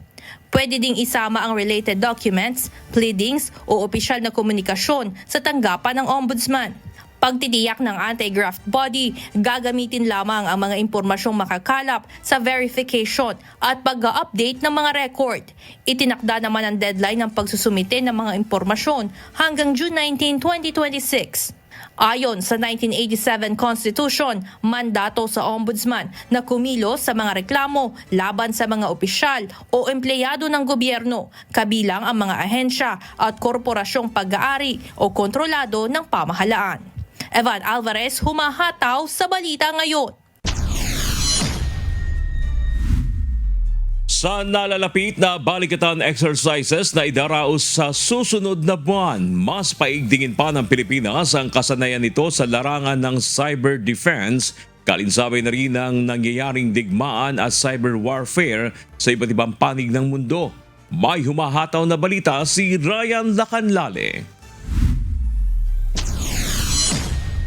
Pwede ding isama ang related documents, pleadings o opisyal na komunikasyon sa tanggapan ng ombudsman. Pagtitiyak ng anti-graft body, gagamitin lamang ang mga impormasyong makakalap sa verification at pag-update ng mga record. Itinakda naman ang deadline ng pagsusumite ng mga impormasyon hanggang June 19, 2026. Ayon sa 1987 Constitution, mandato sa ombudsman na kumilos sa mga reklamo laban sa mga opisyal o empleyado ng gobyerno, kabilang ang mga ahensya at korporasyong pag-aari o kontrolado ng pamahalaan. Evan Alvarez, humahataw sa Balita Ngayon. Sa nalalapit na balikatan exercises na idaraos sa susunod na buwan, mas paigdingin pa ng Pilipinas ang kasanayan nito sa larangan ng cyber defense, kalinsabay na rin ang nangyayaring digmaan at cyber warfare sa iba't ibang panig ng mundo. May humahataw na balita si Ryan Lacanlale.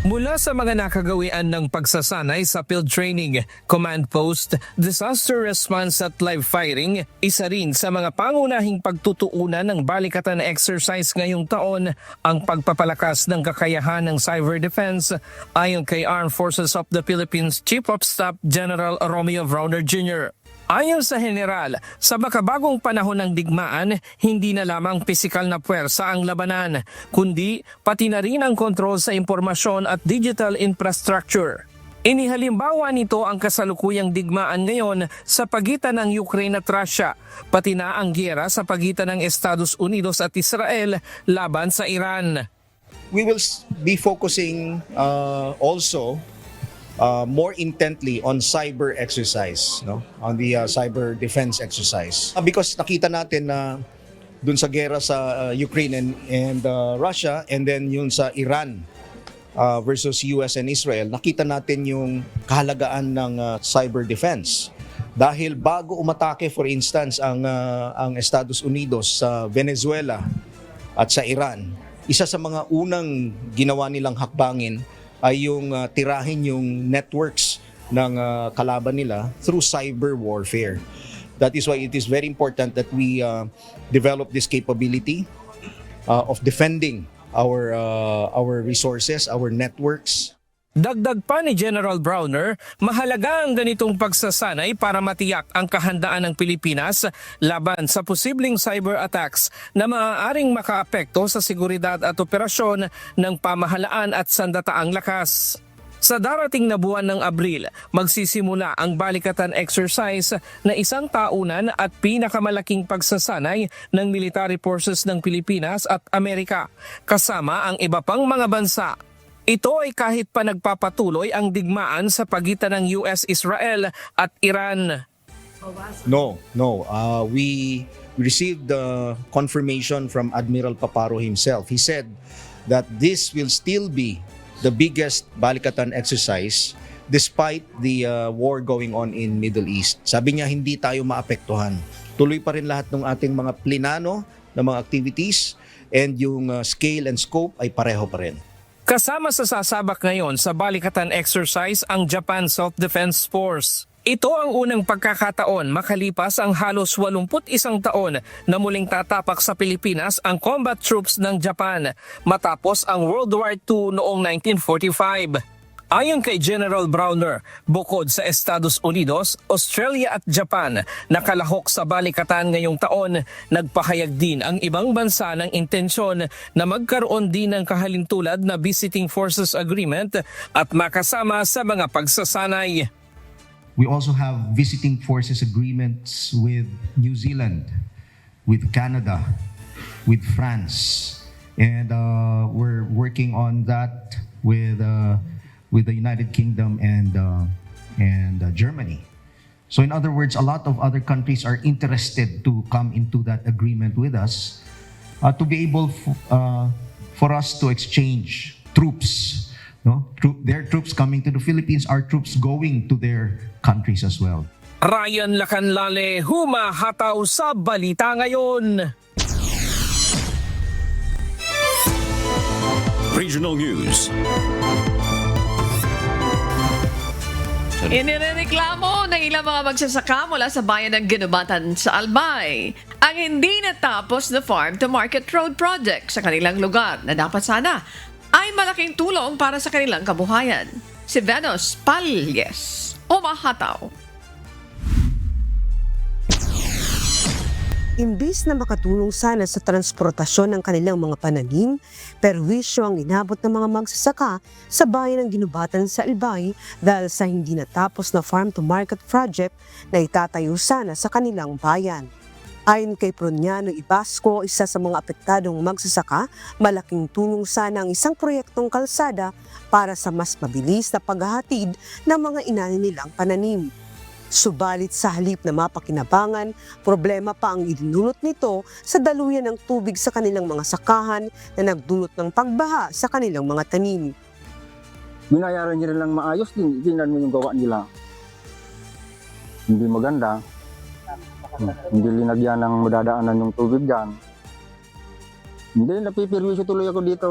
Mula sa mga nakagawian ng pagsasanay sa field training, command post, disaster response at live firing, isa rin sa mga pangunahing pagtutuunan ng balikatan exercise ngayong taon ang pagpapalakas ng kakayahan ng cyber defense ayon kay Armed Forces of the Philippines Chief of Staff General Romeo Browner Jr. Ayon sa general, sa makabagong panahon ng digmaan, hindi na lamang pisikal na puwersa ang labanan, kundi pati na rin ang kontrol sa impormasyon at digital infrastructure. Inihalimbawa nito ang kasalukuyang digmaan ngayon sa pagitan ng Ukraine at Russia, pati na ang giyera sa pagitan ng Estados Unidos at Israel laban sa Iran. We will be focusing also more intently on cyber exercise, no? On the cyber defense exercise. Because nakita natin na dun sa gera sa Ukraine and Russia, and then yun sa Iran versus US and Israel, nakita natin yung kahalagaan ng cyber defense. Dahil bago umatake, for instance, ang Estados Unidos sa Venezuela at sa Iran, isa sa mga unang ginawa nilang hakbangin ay yung tirahin yung networks ng kalaban nila through cyber warfare. That is why it is very important that we develop this capability of defending our resources, our networks. Dagdag pa ni General Browner, mahalaga ang ganitong pagsasanay para matiyak ang kahandaan ng Pilipinas laban sa posibleng cyber attacks na maaaring makaapekto sa seguridad at operasyon ng pamahalaan at sandataang lakas. Sa darating na buwan ng Abril, magsisimula ang balikatan exercise na isang taunan at pinakamalaking pagsasanay ng military forces ng Pilipinas at Amerika, kasama ang iba pang mga bansa. Ito ay kahit pa nagpapatuloy ang digmaan sa pagitan ng US, Israel at Iran. No. We received the confirmation from Admiral Paparo himself. He said that this will still be the biggest balikatan exercise despite the war going on in Middle East. Sabi niya, hindi tayo maapektuhan. Tuloy pa rin lahat ng ating mga plinano na mga activities, and yung scale and scope ay pareho pa rin. Kasama sa sasabak ngayon sa balikatan exercise ang Japan Self-Defense Force. Ito ang unang pagkakataon makalipas ang halos 81 taon na muling tatapak sa Pilipinas ang combat troops ng Japan matapos ang World War II noong 1945. Ayon kay General Browner, bukod sa Estados Unidos, Australia at Japan nakalahok sa balikatan ngayong taon, nagpahayag din ang ibang bansa ng intensyon na magkaroon din ng kahalintulad na Visiting Forces Agreement at makasama sa mga pagsasanay. We also have visiting forces agreements with New Zealand, with Canada, with France, and we're working on that with the United Kingdom and Germany. So in other words, a lot of other countries are interested to come into that agreement with us to be able for us to exchange troops. No? Their troops coming to the Philippines, our troops going to their countries as well. Ryan Lacanlale, humahataw sa Balita Ngayon. Regional News. Inireklamo ng ilang mga magsasaka mula sa bayan ng Ginubatan sa Albay ang hindi natapos na farm-to-market road project sa kanilang lugar na dapat sana ay malaking tulong para sa kanilang kabuhayan. Si Venus Palles, umahataw. Imbis na makatulong sana sa transportasyon ng kanilang mga pananim, perwisyo ang inabot ng mga magsasaka sa bayan ng Ginubatan sa Albay dahil sa hindi natapos na farm-to-market project na itatayo sana sa kanilang bayan. Ayon kay Proniano Ibasco, isa sa mga apektadong magsasaka, malaking tulong sana ang isang proyektong kalsada para sa mas mabilis na paghahatid ng mga inani nilang pananim. Subalit sa halip na mapakinabangan, problema pa ang idinulot nito sa daluyan ng tubig sa kanilang mga sakahan na nagdulot ng pagbaha sa kanilang mga tanim. Binayaran nila lang maayos din, tingnan mo yung gawa nila. Hindi maganda. Hindi linagyan ng madadaanan yung tubig dyan. Hindi, napipirwisyo tuloy ako dito.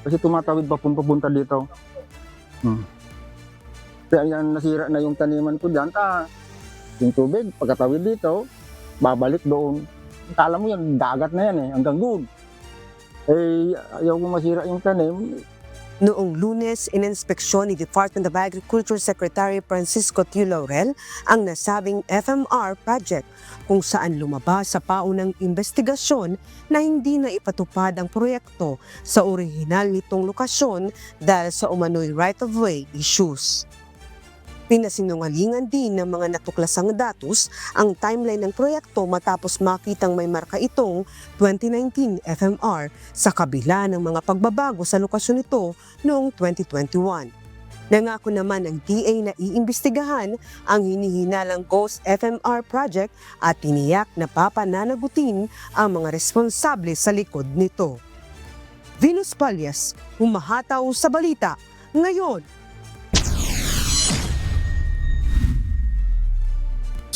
Kasi tumatawid pa papunta dito. Kaya yan, nasira na yung taniman ko dyan. Yung tubig, pagkatawid dito, babalik doon. Kala mo yan, dagat na yan hanggang doon. Ayaw ko masira yung tanim. Noong Lunes, ininspeksyon ni Department of Agriculture Secretary Francisco T. Laurel ang nasabing FMR project kung saan lumabas sa paunang investigasyon na hindi na ipatupad ang proyekto sa orihinal nitong lokasyon dahil sa umano'y right-of-way issues. Pinasinungalingan din ng mga natuklasang datos ang timeline ng proyekto matapos makitang may marka itong 2019 FMR sa kabila ng mga pagbabago sa lokasyon nito noong 2021. Nangako naman ang DA na iimbestigahan ang hinihinalang Ghost FMR project at tiniyak na papananagutin ang mga responsable sa likod nito. Venus Palyas, humahataw sa balita ngayon.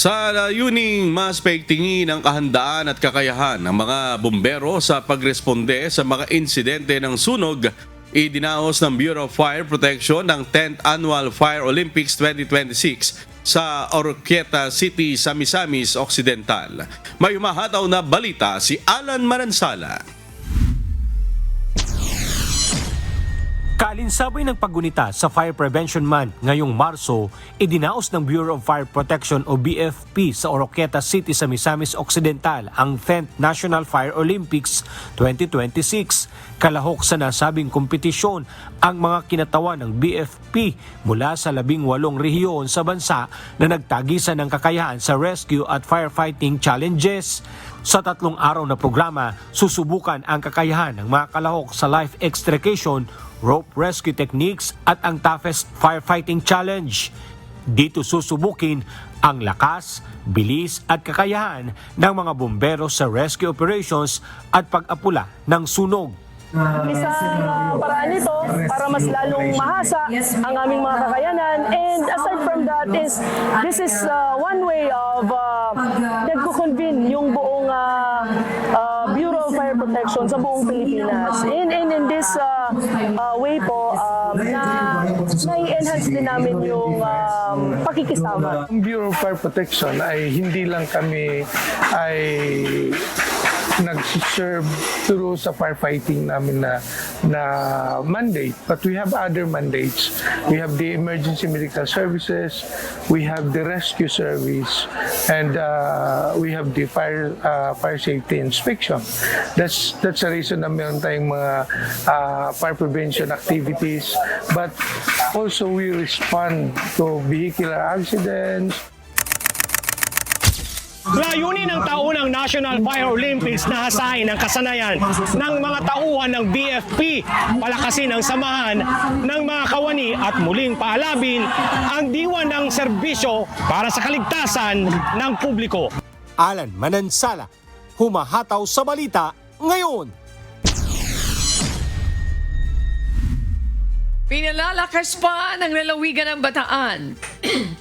Sa layuning mas paigtingin ang kahandaan at kakayahan ng mga bumbero sa pagresponde sa mga insidente ng sunog, idinaos ng Bureau of Fire Protection ng 10th Annual Fire Olympics 2026 sa Oroquieta City, Misamis Occidental. May humahataw na balita si Alan Manansala. Kaalinsabay ng paggunita sa Fire Prevention Month ngayong Marso, idinaos ng Bureau of Fire Protection o BFP sa Oroquieta City sa Misamis Occidental ang 10th National Fire Olympics 2026. Kalahok sa nasabing kompetisyon ang mga kinatawan ng BFP mula sa 18 rehiyon sa bansa na nagtagisan ng kakayahan sa rescue at firefighting challenges. Sa 3 araw na programa, susubukan ang kakayahan ng mga kalahok sa life extrication, rope rescue techniques at ang toughest firefighting challenge. Dito susubukin ang lakas, bilis at kakayahan ng mga bumbero sa rescue operations at pag-apula ng sunog. Isang paraan nito para mas lalong mahasa ang aming mga kakayanan, and aside from that this is one way of nagko-convene yung buong Bureau of Fire Protection sa buong Pilipinas. In this way po na-enhance din namin yung pakikisama. Ang Bureau of Fire Protection ay hindi lang kami ay nag-serve through sa firefighting namin na mandate, but we have other mandates. We have the emergency medical services, we have the rescue service, and we have the fire safety inspection. That's the reason na meron tayong mga fire prevention activities, but also we respond to vehicular accidents. Layunin ng taunang National Fire Olympics na hasain ang kasanayan ng mga tauhan ng BFP, palakasin ang samahan ng mga kawani at muling paalabin ang diwa ng serbisyo para sa kaligtasan ng publiko. Alan Manansala, humahataw sa balita ngayon. Pinalalakas pa ng lalawigan ng Bataan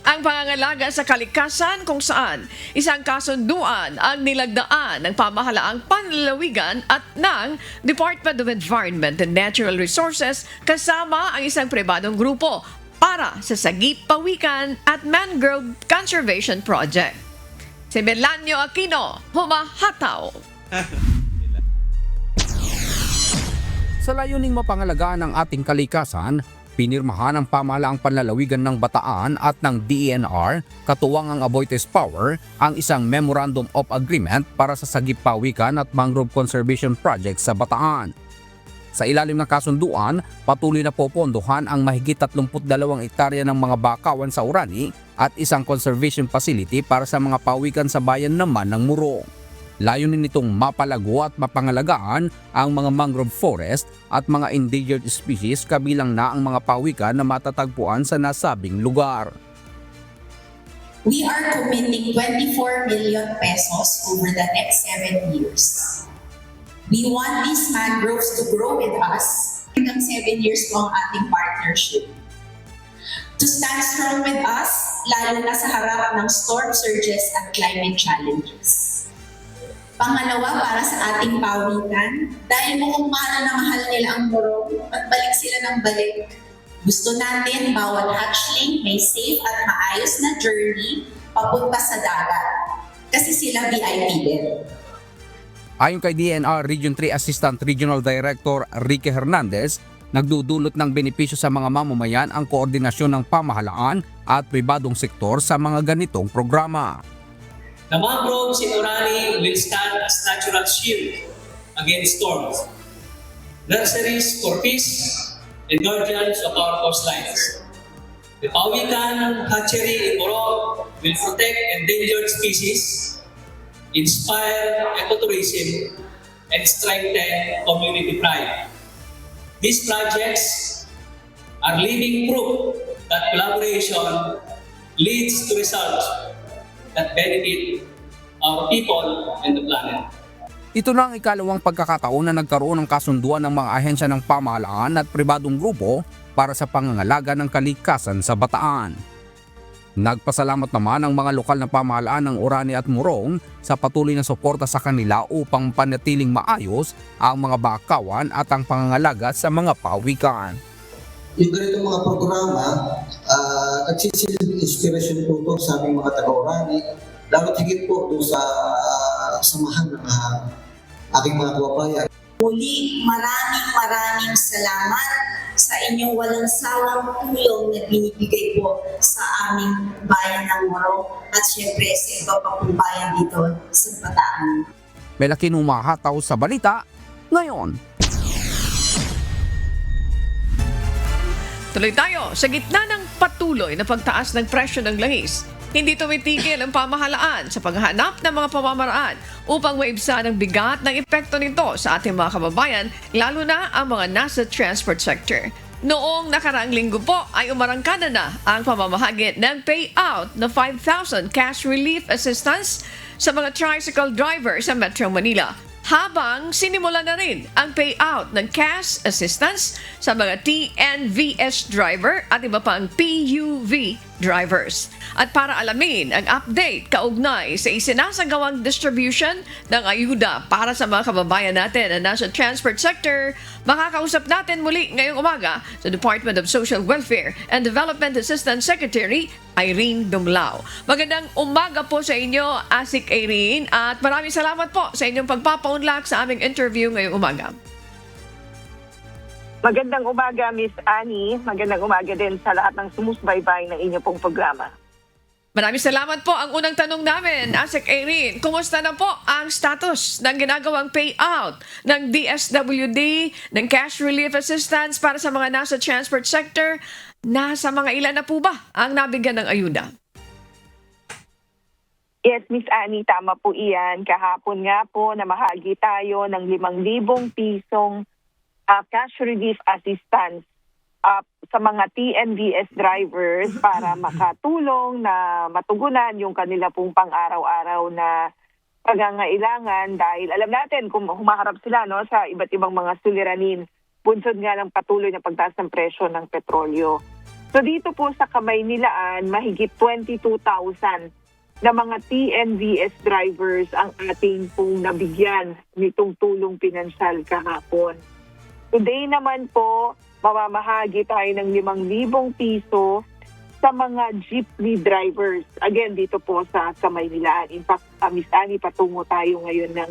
ang pangangalaga sa kalikasan kung saan isang kasunduan ang nilagdaan ng pamahalaang panlalawigan at ng Department of Environment and Natural Resources kasama ang isang pribadong grupo para sa Sagip Pawikan at Mangrove Conservation Project. Si Melanio Aquino, humahataw. Sa layuning mapangalagaan ang ating kalikasan, pinirmahan ng pamahalaang panlalawigan ng Bataan at ng DENR, katuwang ang Aboitiz Power, ang isang Memorandum of Agreement para sa Sagip Pawikan at Mangrove Conservation Project sa Bataan. Sa ilalim ng kasunduan, patuloy na popondohan ang mahigit 32 hektarya ng mga bakawan sa Orani at isang conservation facility para sa mga pawikan sa bayan naman ng Murong. Layunin nitong mapalago at mapangalagaan ang mga mangrove forest at mga endangered species kabilang na ang mga pawikan na matatagpuan sa nasabing lugar. We are committing 24 million pesos over the next 7 years. We want these mangroves to grow with us. Hanggang 7 years po ang ating partnership. To stand strong with us, lalo na sa harap ng storm surges at climate challenges. Pangalawa, para sa ating pawikan, dahil mukhang mahal na mahal nila ang Morong at balik sila ng balik. Gusto natin bawat hatchling may safe at maayos na journey papunta sa dagat kasi sila VIP din. Ayon kay DNR Region 3 Assistant Regional Director Ricky Hernandez, nagdudulot ng benepisyo sa mga mamamayan ang koordinasyon ng pamahalaan at pribadong sektor sa mga ganitong programa. The mangroves in Orani will stand as natural shield against storms, nurseries for peace, and guardians of our coastlines. The Pawikan Hatchery in Morong will protect endangered species, inspire ecotourism, and strengthen community pride. These projects are living proof that collaboration leads to results that benefit our people and the planet. Ito na ang ikalawang pagkakataon na nagkaroon ng kasunduan ng mga ahensya ng pamahalaan at pribadong grupo para sa pangangalaga ng kalikasan sa Bataan. Nagpasalamat naman ang mga lokal na pamahalaan ng Orani at Morong sa patuloy na suporta sa kanila upang panatiling maayos ang mga bakawan at ang pangangalaga sa mga pawikan. Yung ganitong mga programa, nagsisilbing inspirasyon po ito sa aming mga taga-Orani, lalo higit po doon sa samahan ng aking mga kababayan. Muli, maraming salamat sa inyong walang sawang tulong na binibigay po sa aming bayan ng Morong at syempre sa iba pa pong bayan dito sa Bataan. Melaki humahataw sa balita ngayon. Tuloy tayo sa gitna ng patuloy na pagtaas ng presyo ng langis. Hindi tumitigil ang pamahalaan sa paghahanap ng mga pamamaraan upang maibsan ang bigat ng epekto nito sa ating mga kababayan, lalo na ang mga nasa transport sector. Noong nakaraang linggo po ay umarangkada na ang pamamahagi ng payout na 5,000 cash relief assistance sa mga tricycle drivers sa Metro Manila. Habang sinimula na rin ang payout ng cash assistance sa mga TNVS driver at iba pang PUV drivers. At para alamin ang update kaugnay sa isinasagawang distribution ng ayuda para sa mga kababayan natin na nasa transport sector, makakausap natin muli ngayong umaga sa Department of Social Welfare and Development Assistant Secretary Irene Dumlao. Magandang umaga po sa inyo, Asik Irene, at maraming salamat po sa inyong pagpapaunlak sa aming interview ngayong umaga. Magandang umaga, Miss Annie. Magandang umaga din sa lahat ng sumusubaybay ng inyong pong programa. Maraming salamat po. Ang unang tanong namin, Asik Irene, kumusta na po ang status ng ginagawang payout ng DSWD, ng cash relief assistance para sa mga nasa transport sector? Nasa mga ilan na po ba ang nabigyan ng ayuda? Yes, Miss Annie, tama po iyan. Kahapon nga po namahagi tayo ng 5,000 pisong cash relief assistance sa mga TNVS drivers para makatulong na matugunan yung kanila pong pang-araw-araw na pangangailangan dahil alam natin kung humaharap sila sa iba't ibang mga suliranin, bunsod nga ng patuloy na pagtaas ng presyo ng petrolyo. So dito po sa Kamaynilaan, mahigit 22,000 na mga TNVS drivers ang ating pong nabigyan nitong tulong pinansyal kahapon. Today naman po, mamamahagi tayo ng 5,000 piso sa mga jeepney drivers. Again, dito po sa Kamaynilaan. In fact, Miss Annie, patungo tayo ngayon ng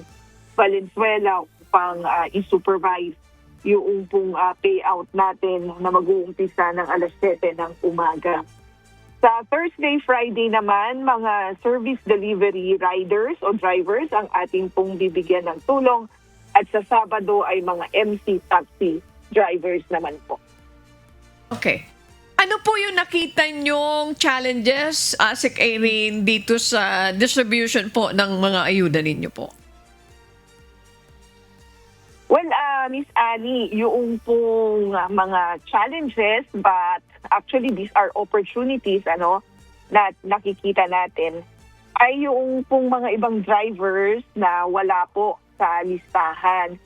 Valenzuela upang i-supervise yung pong payout natin na mag-uumpisa ng alas 7 ng umaga. Sa Thursday, Friday naman, mga service delivery riders o drivers ang ating pong bibigyan ng tulong. At sa Sabado ay mga MC taxi drivers naman po. Okay. Ano po yung nakita nyong challenges, Asik Irene, dito sa distribution po ng mga ayuda ninyo po? Well, Miss Annie, yung pong mga challenges, but actually these are opportunities na nakikita natin, ay yung pong mga ibang drivers na wala po sa listahan.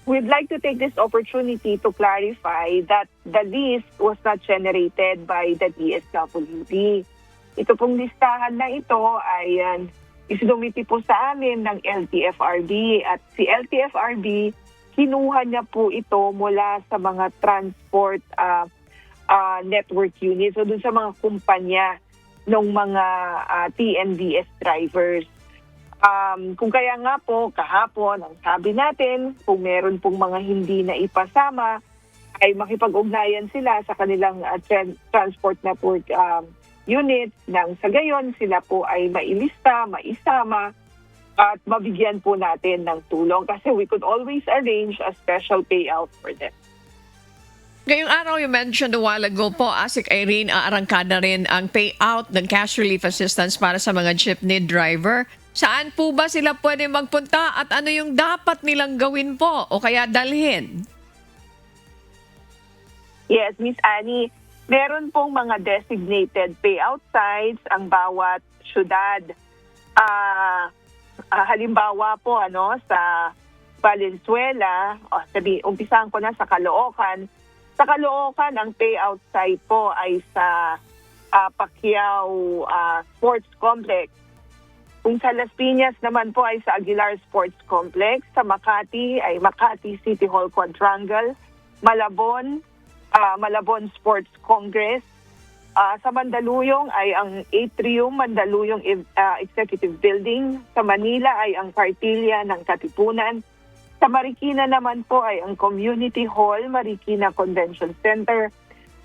we'd like to take this opportunity to clarify that the list was not generated by the DSWD. Ito pong listahan na ito ay isinumiti po sa amin ng LTFRB at si LTFRB kinuha niya po ito mula sa mga transport network units o dun sa mga kumpanya ng mga TNVS drivers. Kung kaya nga po kahapon ang sabi natin kung meron pong mga hindi na ipasama ay makipag-ugnayan sila sa kanilang transport network units nang sa gayon sila po ay mailista, maisama at mabigyan po natin ng tulong kasi we could always arrange a special payout for them. Ngayong araw, you mentioned a while ago po, Asik Irene, aarangkada rin ang payout ng cash relief assistance para sa mga jeepney driver. Saan po ba sila pwede magpunta at ano yung dapat nilang gawin po o kaya dalhin? Yes, Miss Annie, meron pong mga designated payout sites ang bawat syudad. Halimbawa po sa Valenzuela, umpisahan ko na sa Caloocan. Sa Caloocan, ang payout site po ay sa Pacquiao Sports Complex. Kung sa Las Piñas naman po ay sa Aguilar Sports Complex. Sa Makati ay Makati City Hall Quadrangle. Malabon Sports Congress. Sa Mandaluyong ay ang Atrium Mandaluyong Executive Building. Sa Manila ay ang Cartilla ng Katipunan. Sa Marikina naman po ay ang Community Hall, Marikina Convention Center.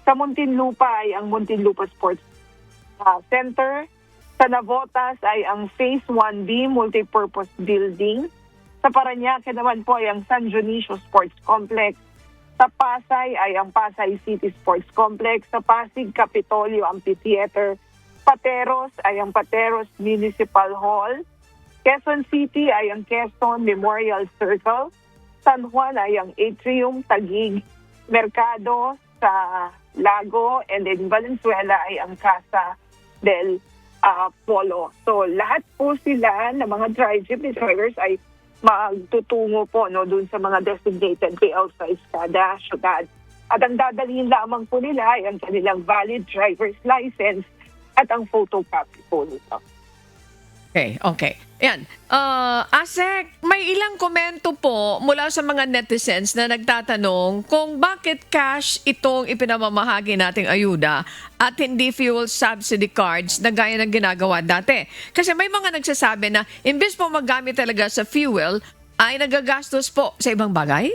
Sa Muntinlupa ay ang Muntinlupa Sports Center. Sa Navotas ay ang Phase 1B Multipurpose Building. Sa Parañaque naman po ay ang San Dionisio Sports Complex. Sa Pasay ay ang Pasay City Sports Complex. Sa Pasig, Capitolio Amphitheater. Pateros ay ang Pateros Municipal Hall. Quezon City ay ang Quezon Memorial Circle. San Juan ay ang Atrium Taguig Mercado sa Lago. And in Valenzuela ay ang Casa del Polo. So lahat po sila na mga jeepney drivers ay magtutungo po dun sa mga designated payout sites kada syudad. At ang dadalhin lamang po nila ay ang kanilang valid driver's license at ang photocopy po nito. Okay. Yan. Asek, may ilang komento po mula sa mga netizens na nagtatanong kung bakit cash itong ipinamamahagi nating ayuda at hindi fuel subsidy cards na gaya ng ginagawa dati. Kasi may mga nagsasabi na imbes po magamit talaga sa fuel, ay nagagastos po sa ibang bagay?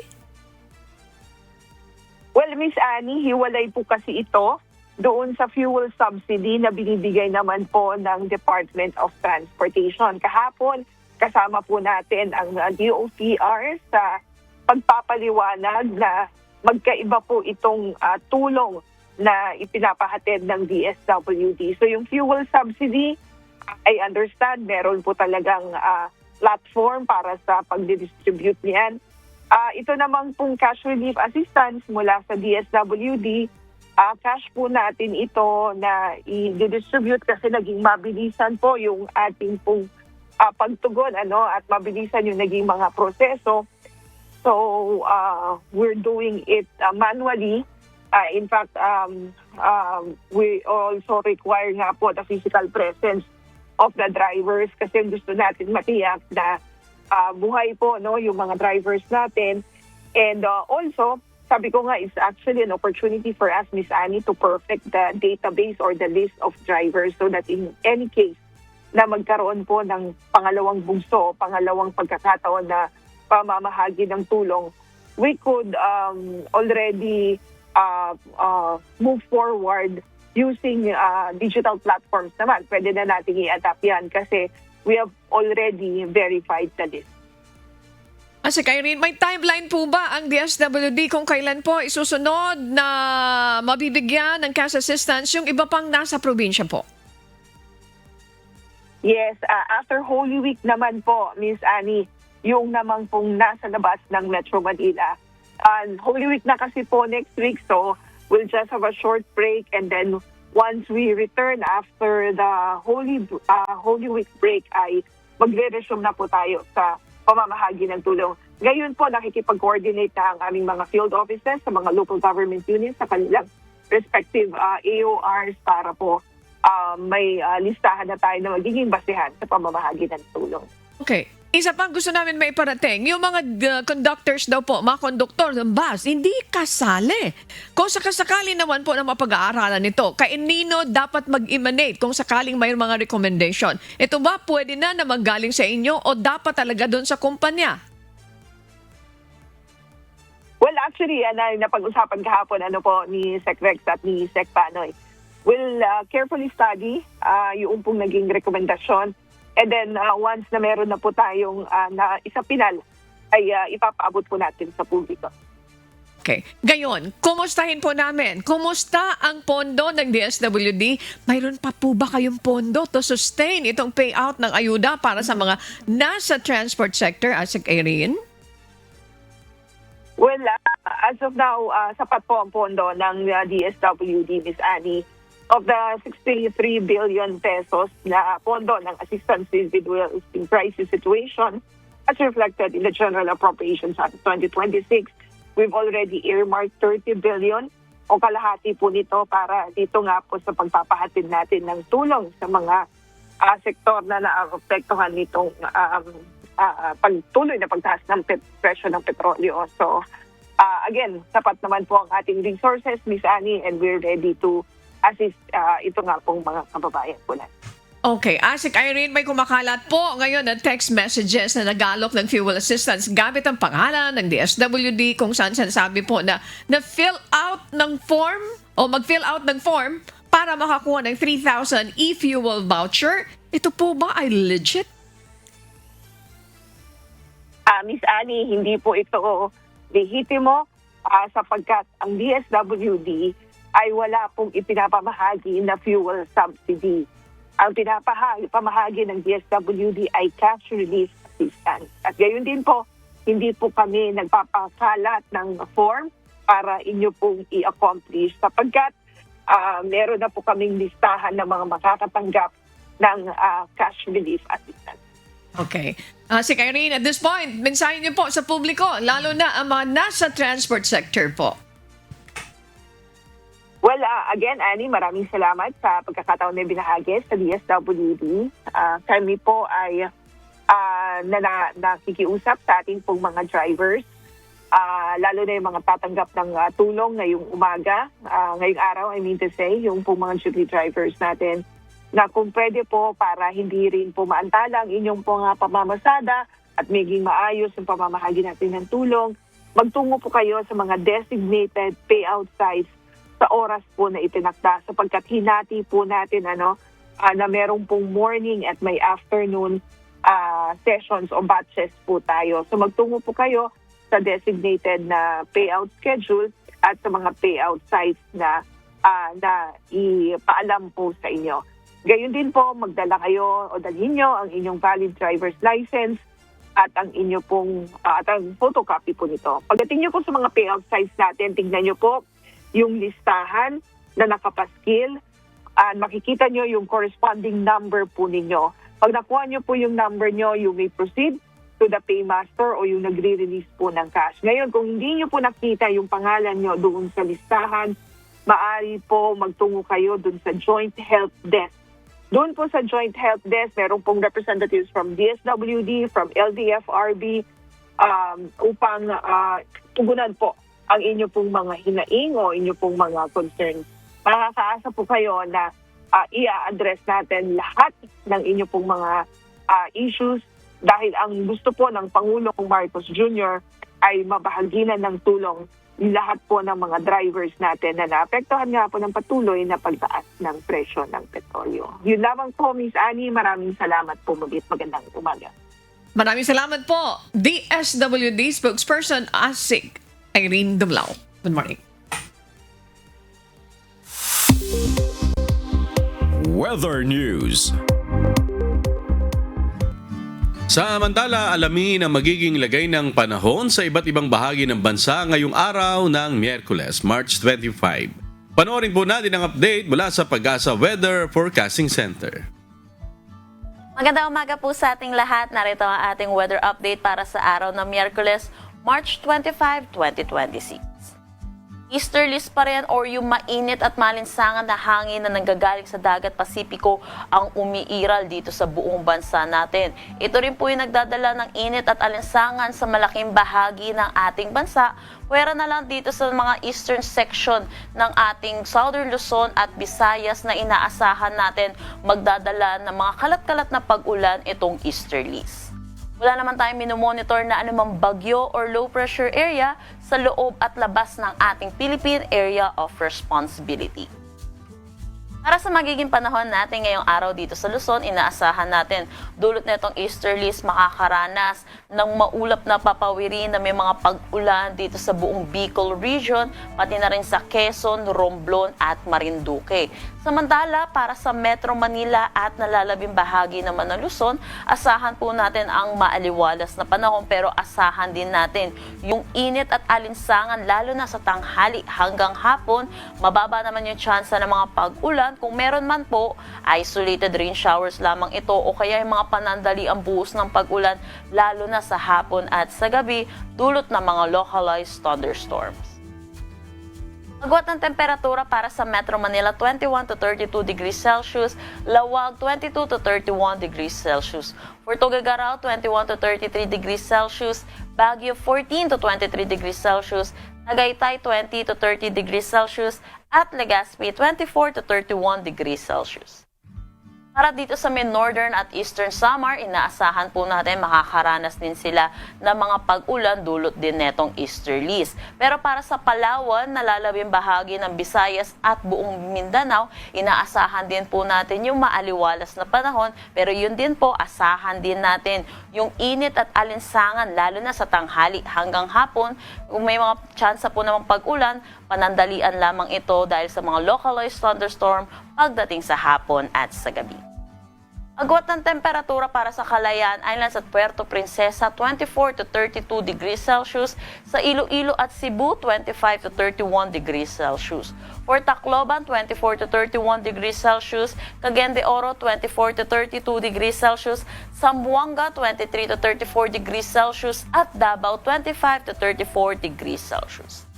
Well, Miss Annie, hiwalay po kasi ito doon sa fuel subsidy na binibigay naman po ng Department of Transportation. Kahapon, kasama po natin ang DOTR sa pagpapaliwanag na magkaiba po itong tulong na ipinapahatid ng DSWD. So yung fuel subsidy, I understand, meron po talagang platform para sa pagdidistribute niyan. Ito namang pong cash relief assistance mula sa DSWD, cash po natin ito na i-distribute kasi naging mabilisan po yung ating pong pagtugon at mabilisan yung naging mga proseso. So we're doing it manually. In fact, we also require nga po the physical presence of the drivers kasi gusto natin matiyak na buhay po yung mga drivers natin. And also, sabi ko nga, it's actually an opportunity for us, Miss Annie, to perfect the database or the list of drivers so that in any case na magkaroon po ng pangalawang bugso, pangalawang pagkakataon na pamamahagi ng tulong, we could already move forward using digital platforms naman. Pwede na natin i-adapt yan kasi we have already verified the list. Asik Irene, may timeline po ba ang DSWD kung kailan po isusunod na mabibigyan ng cash assistance yung iba pang nasa probinsya po? Yes, after Holy Week naman po, Miss Annie, yung namang pong nasa labas ng Metro Manila. Holy Week na kasi po next week, so we'll just have a short break and then once we return after the Holy Week break ay magre-resume na po tayo sa pamamahagi ng tulong. Ngayon po, nakikipag-coordinate na ang aming mga field offices sa mga local government units sa kanilang respective AORs para po may listahan na tayo na magiging basehan sa pamamahagi ng tulong. Okay. Isa pang gusto namin may parating, yung mga conductors daw po, mga konduktor ng bus, hindi kasali. Kung sakasakali naman po na mapag-aaralan nito, kainino dapat mag-emanate kung sakaling may mga recommendation? Ito ba pwede na maggaling sa inyo o dapat talaga doon sa kumpanya? Well, actually, napag-usapan kahapon po ni Sec Rex at ni Sec Panoy. We'll carefully study yung pong naging rekomendasyon. And then once na meron na po tayong na isa pinal, ay ipapaabot po natin sa publiko. Okay. Gayon, kumustahin po namin. Kumusta ang pondo ng DSWD? Mayroon pa po ba kayong pondo to sustain itong payout ng ayuda para sa mga nasa transport sector, Asik Irene? Well, as of now, sapat po ang pondo ng DSWD, Ms. Annie. Of the 63 billion pesos na pondo ng assistance to individuals in crisis situation, as reflected in the General Appropriations Act 2026, we've already earmarked 30 billion o kalahati po nito para dito nga po sa pagpapahatid natin ng tulong sa mga sektor na naapektuhan nitong pagtuloy na pagtaas ng presyo ng petrolyo. So, again, sapat naman po ang ating resources, Ms. Annie, and we're ready to assist ito nga pong mga kababayan po natin. Okay. Asik Irene, may kumakalat po ngayon na text messages na nagalok ng fuel assistance gamit ang pangalan ng DSWD kung saan sinasabi po na fill out ng form o mag-fill out ng form para makakuha ng 3,000 e-fuel voucher. Ito po ba ay legit? Miss Annie, hindi po ito lehitimo sapagkat ang DSWD ay wala pong ipinapamahagi na fuel subsidy. Ang pinapamahagi ng DSWD ay cash relief assistance. At gayon din po, hindi po kami nagpapakalat ng form para inyo pong i-accomplish sapagkat meron na po kaming listahan ng mga makakatanggap ng cash relief assistance. Okay. Si Irene, at this point, mensahe niyo po sa publiko, lalo na ang mga nasa transport sector po. Well, again, Annie, maraming salamat sa pagkakataon na binahagi sa DSWD. Kami po ay nakikiusap sa ating pong mga drivers, lalo na yung mga tatanggap ng tulong ngayong umaga, ngayong araw, I mean to say, yung pong mga duty drivers natin, na kung pwede po para hindi rin po maantala ang inyong pong pamamasada at maging maayos yung pamamahagi natin ng tulong, magtungo po kayo sa mga designated payout sites sa oras po na itinakda sapagkat hinati po natin na merong pong morning at may afternoon sessions o batches po tayo. So magtungo po kayo sa designated na payout schedule at sa mga payout sites na ipaalam po sa inyo. Gayon din po, magdala kayo o dalhin nyo ang inyong valid driver's license at ang inyo pong at ang photocopy po nito. Pagdating nyo po sa mga payout sites natin, tignan nyo po yung listahan na nakapaskil. Makikita nyo yung corresponding number po ninyo. Pag nakuha nyo po yung number nyo, you may proceed to the paymaster o yung nagre-release po ng cash. Ngayon, kung hindi nyo po nakita yung pangalan nyo doon sa listahan, maaari po magtungo kayo doon sa Joint Help Desk. Doon po sa Joint Help Desk, meron pong representatives from DSWD, from LTFRB, upang tugunan po ang inyo pong mga hinaing o inyo pong mga concerns. Makakaasa po kayo na i-address natin lahat ng inyo pong mga issues dahil ang gusto po ng Pangulong Marcos Jr. ay mabahaginan ng tulong lahat po ng mga drivers natin na naapektuhan nga po ng patuloy na pagtaas ng presyo ng petrolyo. Yun lamang po, Miss Annie. Maraming salamat po. Magandang umaga. Maraming salamat po. DSWD spokesperson Asik Irene Dumlao. Good morning. Weather News. Samantala, alamin ang magiging lagay ng panahon sa iba't ibang bahagi ng bansa ngayong araw ng Miyerkules, March 25. Panoorin po natin ang update mula sa Pag-asa Weather Forecasting Center. Magandang umaga po sa ating lahat. Narito ang ating weather update para sa araw ng Miyerkules, March 25, 2026. Easterlies pa rin or yung mainit at malinsangan na hangin na nanggagaling sa dagat Pasipiko ang umiiral dito sa buong bansa natin. Ito rin po yung nagdadala ng init at alinsangan sa malaking bahagi ng ating bansa, pwera na lang dito sa mga eastern section ng ating Southern Luzon at Visayas na inaasahan natin magdadala ng mga kalat-kalat na pag-ulan itong easterlies. Wala naman tayong minomonitor na anumang bagyo or low pressure area sa loob at labas ng ating Philippine Area of Responsibility. Para sa magiging panahon natin ngayong araw dito sa Luzon, inaasahan natin dulot na itong easterlies makakaranas ng maulap na papawirin na may mga pag-ulan dito sa buong Bicol region, pati na rin sa Quezon, Romblon at Marinduque. Samantala, para sa Metro Manila at nalalabing bahagi naman ng Luzon, asahan po natin ang maaliwalas na panahon pero asahan din natin yung init at alinsangan lalo na sa tanghali hanggang hapon. Mababa naman yung tsansa ng mga pag-ulan. Kung meron man po, isolated rain showers lamang ito o kaya yung mga panandali ang buhos ng pag-ulan lalo na sa hapon at sa gabi dulot ng mga localized thunderstorms. Agwat ng temperatura para sa Metro Manila 21 to 32 degrees Celsius, Lawag 22 to 31 degrees Celsius, Puerto Garao 21 to 33 degrees Celsius, Baguio 14 to 23 degrees Celsius, Tagaytay 20 to 30 degrees Celsius, at Legazpi 24 to 31 degrees Celsius. Para dito sa may northern at eastern Samar, inaasahan po natin makakaranas din sila ng mga pag-ulan dulot din netong easterlies. Pero para sa Palawan, nalalabing bahagi ng Visayas at buong Mindanao, inaasahan din po natin yung maaliwalas na panahon. Pero yun din po, asahan din natin yung init at alinsangan lalo na sa tanghali hanggang hapon. Kung may mga tsansa po namang pag-ulan, panandalian lamang ito dahil sa mga localized thunderstorm pagdating sa hapon at sa gabi. Agwat ng temperatura para sa Calayan Islands at Puerto Princesa 24 to 32 degrees Celsius, sa Iloilo at Cebu 25 to 31 degrees Celsius, for Tacloban 24 to 31 degrees Celsius, Cagayan de Oro 24 to 32 degrees Celsius, Zamboanga 23 to 34 degrees Celsius at Davao 25 to 34 degrees Celsius.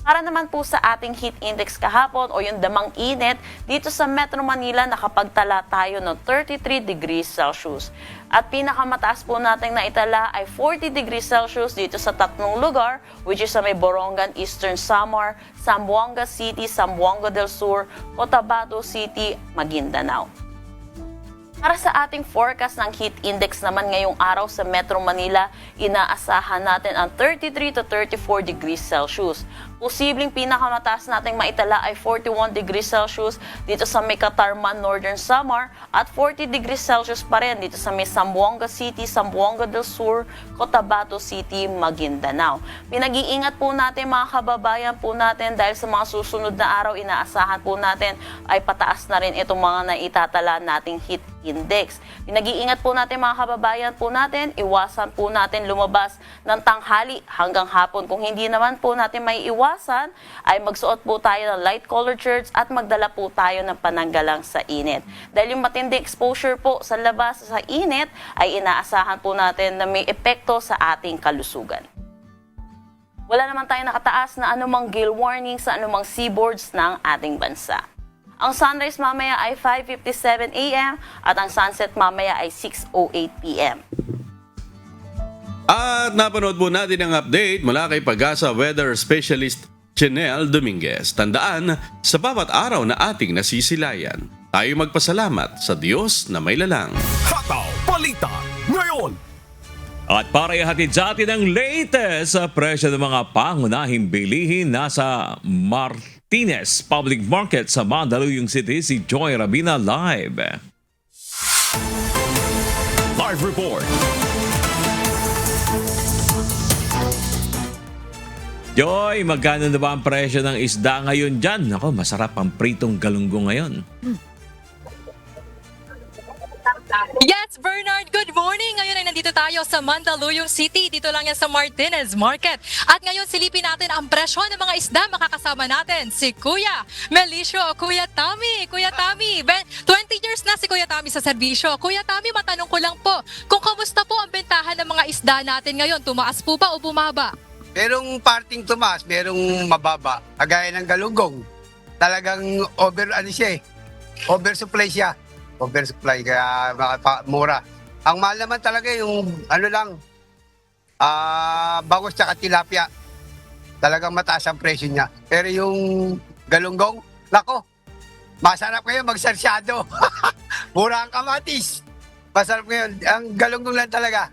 Para naman po sa ating heat index kahapon o yung damang init, dito sa Metro Manila nakapagtala tayo ng 33 degrees Celsius. At pinakamataas po natin na itala ay 40 degrees Celsius dito sa tatlong lugar, which is sa may Borongan, Eastern Samar, Zamboanga City, Zamboanga del Sur, Cotabato City, Maguindanao. Para sa ating forecast ng heat index naman ngayong araw sa Metro Manila, inaasahan natin ang 33 to 34 degrees Celsius. Posibleng pinakamataas nating maitala ay 41 degrees Celsius dito sa may Catarman, Northern Samar at 40 degrees Celsius pa rin dito sa may Zamboanga City, Zamboanga del Sur, Cotabato City, Maguindanao. Pinag-iingat po natin mga kababayan po natin dahil sa mga susunod na araw inaasahan po natin ay pataas na rin itong mga naitatala nating heat index. Pinag-iingat po natin mga kababayan po natin, iwasan po natin lumabas ng tanghali hanggang hapon. Kung hindi naman po natin may iwasan, ay magsuot po tayo ng light colored shirts at magdala po tayo ng pananggalang sa init. Dahil yung matinding exposure po sa labas sa init ay inaasahan po natin na may epekto sa ating kalusugan. Wala naman tayong nakataas na anumang gale warning sa anumang seaboards ng ating bansa. Ang sunrise mamaya ay 5:57 a.m. at ang sunset mamaya ay 6:08 p.m. At napanood po natin ang update mula kay Pag-asa Weather Specialist Chenel Dominguez. Tandaan, sa bawat araw na ating nasisilayan, tayo magpasalamat sa Diyos na may lalang. Hataw Balita ngayon! At para ihatid sa atin ang latest sa presyo ng mga pangunahing bilihin, nasa Martinez Public Market sa Mandaluyong City si Joy Rabina live. Live report. Joy, magkano na ba ang presyo ng isda ngayon dyan? Ako, masarap ang pritong galunggong ngayon. Yes, Bernard, good morning. Ngayon ay nandito tayo sa Mandaluyong City. Dito lang yan sa Martinez Market. At ngayon silipin natin ang presyo ng mga isda. Makakasama natin si Kuya Melicio, Kuya Tami. Kuya Tami, 20 years na si Kuya Tami sa serbisyo. Kuya Tami, matanong ko lang po, kung kamusta po ang bentahan ng mga isda natin ngayon? Tumaas po ba o bumaba? Merong parting tumaas, merong mababa. Kagaya ng galunggong. Talagang oversupply siya. Oversupply, kaya mura. Ang mahal naman talaga yung bangus tsaka tilapia. Talagang mataas ang presyo niya. Pero yung galunggong, nako, masarap kayo magsersyado. Mura ang kamatis. Masarap ngayon. Ang galunggong lang talaga.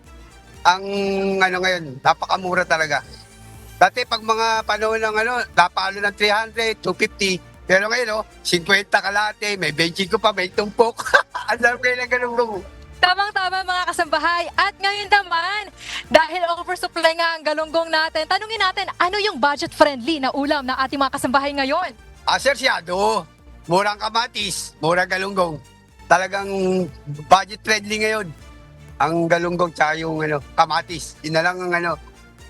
Ang ngayon, napakamura talaga. Dati pag mga panahon ng napalo ng 300, 250. Pero ngayon, 50 kalate, may benching ko pa, may tumpok. Ang sarap kayo ng galunggong. Tamang-tama mga kasambahay. At ngayon naman, dahil oversupply nga ang galunggong natin, tanungin natin, ano yung budget-friendly na ulam ng ating mga kasambahay ngayon? Sersyado, murang kamatis, murang galunggong. Talagang budget-friendly ngayon. Ang galunggong tsaka yung kamatis. Yun na lang ang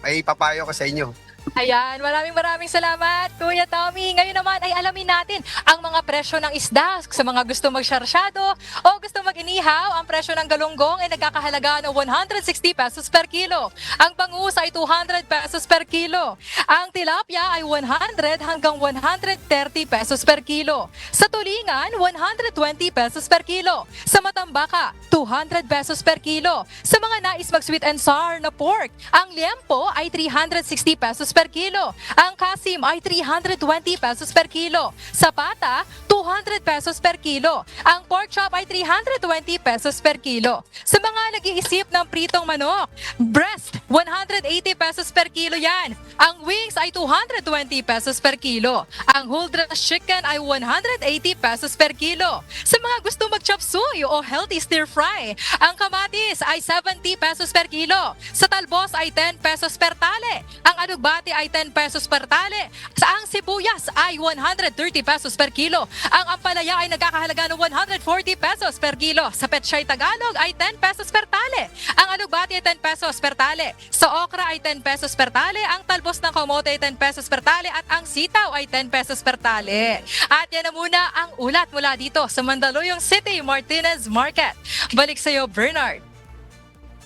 may papayo ko sa inyo. Ayan, maraming salamat, Kuya Tommy. Ngayon naman ay alamin natin ang mga presyo ng isda. Sa mga gusto magsyarsyado o gusto mag-inihaw, ang presyo ng galunggong ay nagkakahalaga ng 160 pesos per kilo. Ang bangus ay 200 pesos per kilo. Ang tilapia ay 100 hanggang 130 pesos per kilo. Sa tulingan, 120 pesos per kilo. Sa matambaka, 200 pesos per kilo. Sa mga nais mag-sweet and sour na pork, ang liempo ay 360 pesos per kilo. Ang kasim ay 320 pesos per kilo. Sa pata, 200 pesos per kilo. Ang pork chop ay 320 pesos per kilo. Sa mga nag-iisip ng pritong manok, breast, 180 pesos per kilo yan. Ang wings ay 220 pesos per kilo. Ang whole dress chicken ay 180 pesos per kilo. Sa mga gusto mag-chop suey o healthy stir fry, ang kamatis ay 70 pesos per kilo. Sa talbos ay 10 pesos per tali. Ang alugbati ay 10 pesos per tali. Sa ang sibuyas ay 130 pesos per kilo. Ang ampalaya ay nagkakahalaga ng 140 pesos per kilo. Sa pechay Tagalog ay 10 pesos per tali. Ang alugbati ay 10 pesos per tali. Sa okra ay 10 pesos per tali. Ang talbos ng kamote ay 10 pesos per tali. At ang sitaw ay 10 pesos per tali. At yan na muna ang ulat mula dito sa Mandaluyong City, Martinez Market. Balik sa iyo, Bernard.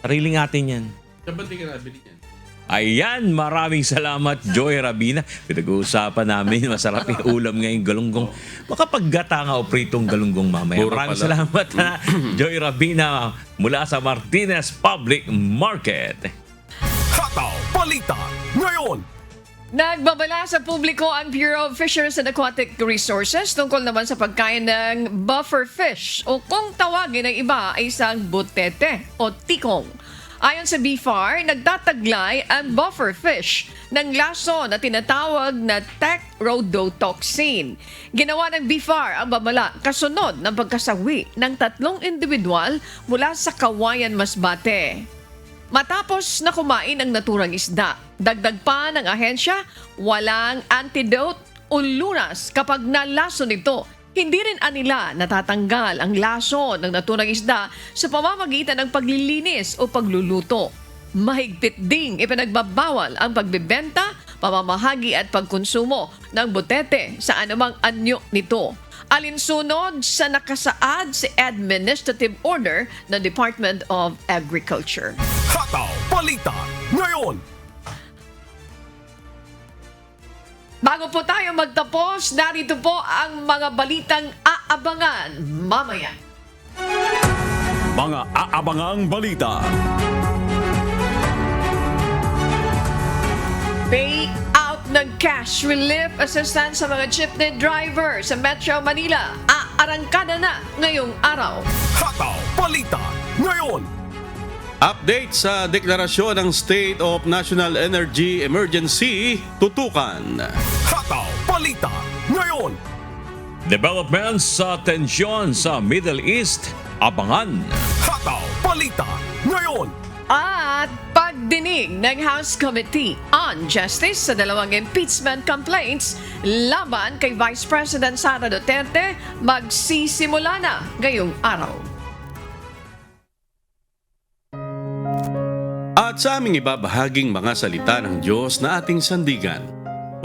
Sariling atin yan. Dapat di ka nabili yan. Ayan, maraming salamat, Joy Rabina. Pinag-uusapan namin, masarap yung ulam ngayong galunggong. Makapaggata nga o pritong galunggong mamaya. Maraming salamat na Joy Rabina mula sa Martinez Public Market. Hataw Balita ngayon. Nagbabala sa publiko ang Bureau of Fisheries and Aquatic Resources tungkol naman sa pagkain ng buffer fish o kung tawagin ng iba ay isang butete o tikong. Ayon sa BFAR, nagtataglay ang buffer fish ng laso na tinatawag na tetrodotoxin. Ginawa ng BFAR ang babala kasunod ng pagkasawi ng 3 individual mula sa Kawayan, Masbate. Matapos na kumain ng naturang isda, dagdag pa ng ahensya, walang antidote o lunas kapag nalaso nito. Hindi rin anila natatanggal ang laso ng naturang isda sa pamamagitan ng paglilinis o pagluluto. Mahigpit ding ipinagbabawal ang pagbebenta, pamamahagi at pagkonsumo ng butete sa anumang anyo nito. Alinsunod sa nakasaad sa Administrative Order ng Department of Agriculture. Hataw Balita ngayon. Bago po tayo magtapos, narito po ang mga balitang aabangan mamaya. Mga aabangang balita. Payout ng cash relief assistance sa mga jeepney driver sa Metro Manila. Aarangkada na ngayong araw. Hataw Balita ngayon. Update sa deklarasyon ng State of National Energy Emergency, tutukan. Hataw Balita ngayon. Developments sa tensyon sa Middle East, abangan. Hataw Balita ngayon. At pagdinig ng House Committee on Justice sa 2 impeachment complaints laban kay Vice President Sara Duterte magsisimula na ngayong araw. At sa aming ibabahaging mga salita ng Diyos na ating sandigan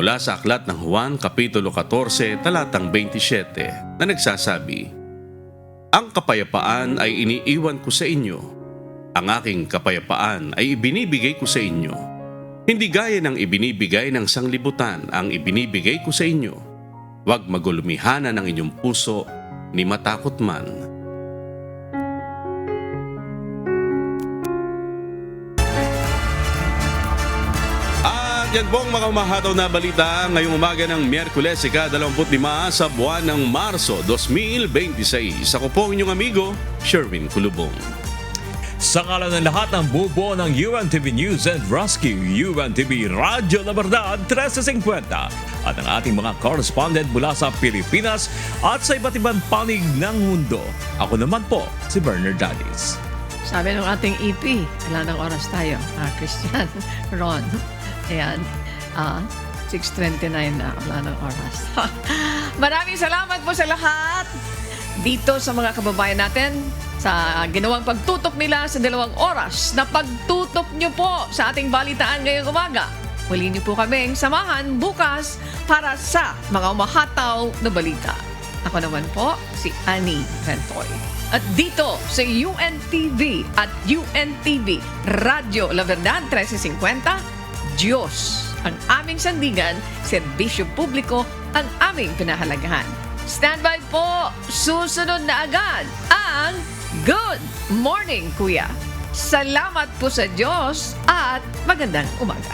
mula sa aklat ng Juan Kapitulo 14 talatang 27 na nagsasabi, "Ang kapayapaan ay iniiwan ko sa inyo. Ang aking kapayapaan ay ibinibigay ko sa inyo. Hindi gaya ng ibinibigay ng sanglibutan ang ibinibigay ko sa inyo. Huwag magulumihanan ang inyong puso ni matakot man." Yan po ang mga umahataw na balita ngayong umaga ng Miyerkules, ika-25 sa buwan ng Marso 2026. Ako po ang inyong amigo, Sherwin Kulubong. Sa ngalan ng lahat ng bubuo ng UNTV News and Rescue, UNTV Radyo La Verdad 1350 at ang ating mga correspondent mula sa Pilipinas at sa iba't ibang panig ng mundo. Ako naman po si Bernard Danis. Sabi ng ating EP, wala ng oras tayo, Christian Ron. Ayan, 6:29 na, wala ng oras. Maraming salamat po sa lahat dito sa mga kababayan natin sa ginawang pagtutok nila sa 2 oras na pagtutok nyo po sa ating balitaan ngayong umaga. Muli nyo po kaming samahan bukas para sa mga umahataw na balita. Ako naman po, si Annie Ventoy. At dito sa UNTV at UNTV Radio La Verdad 1350, Diyos ang aming sandigan, serbisyo publiko ang aming pinahalagahan. Standby po, susunod na agad ang Good Morning Kuya. Salamat po sa Diyos at magandang umaga.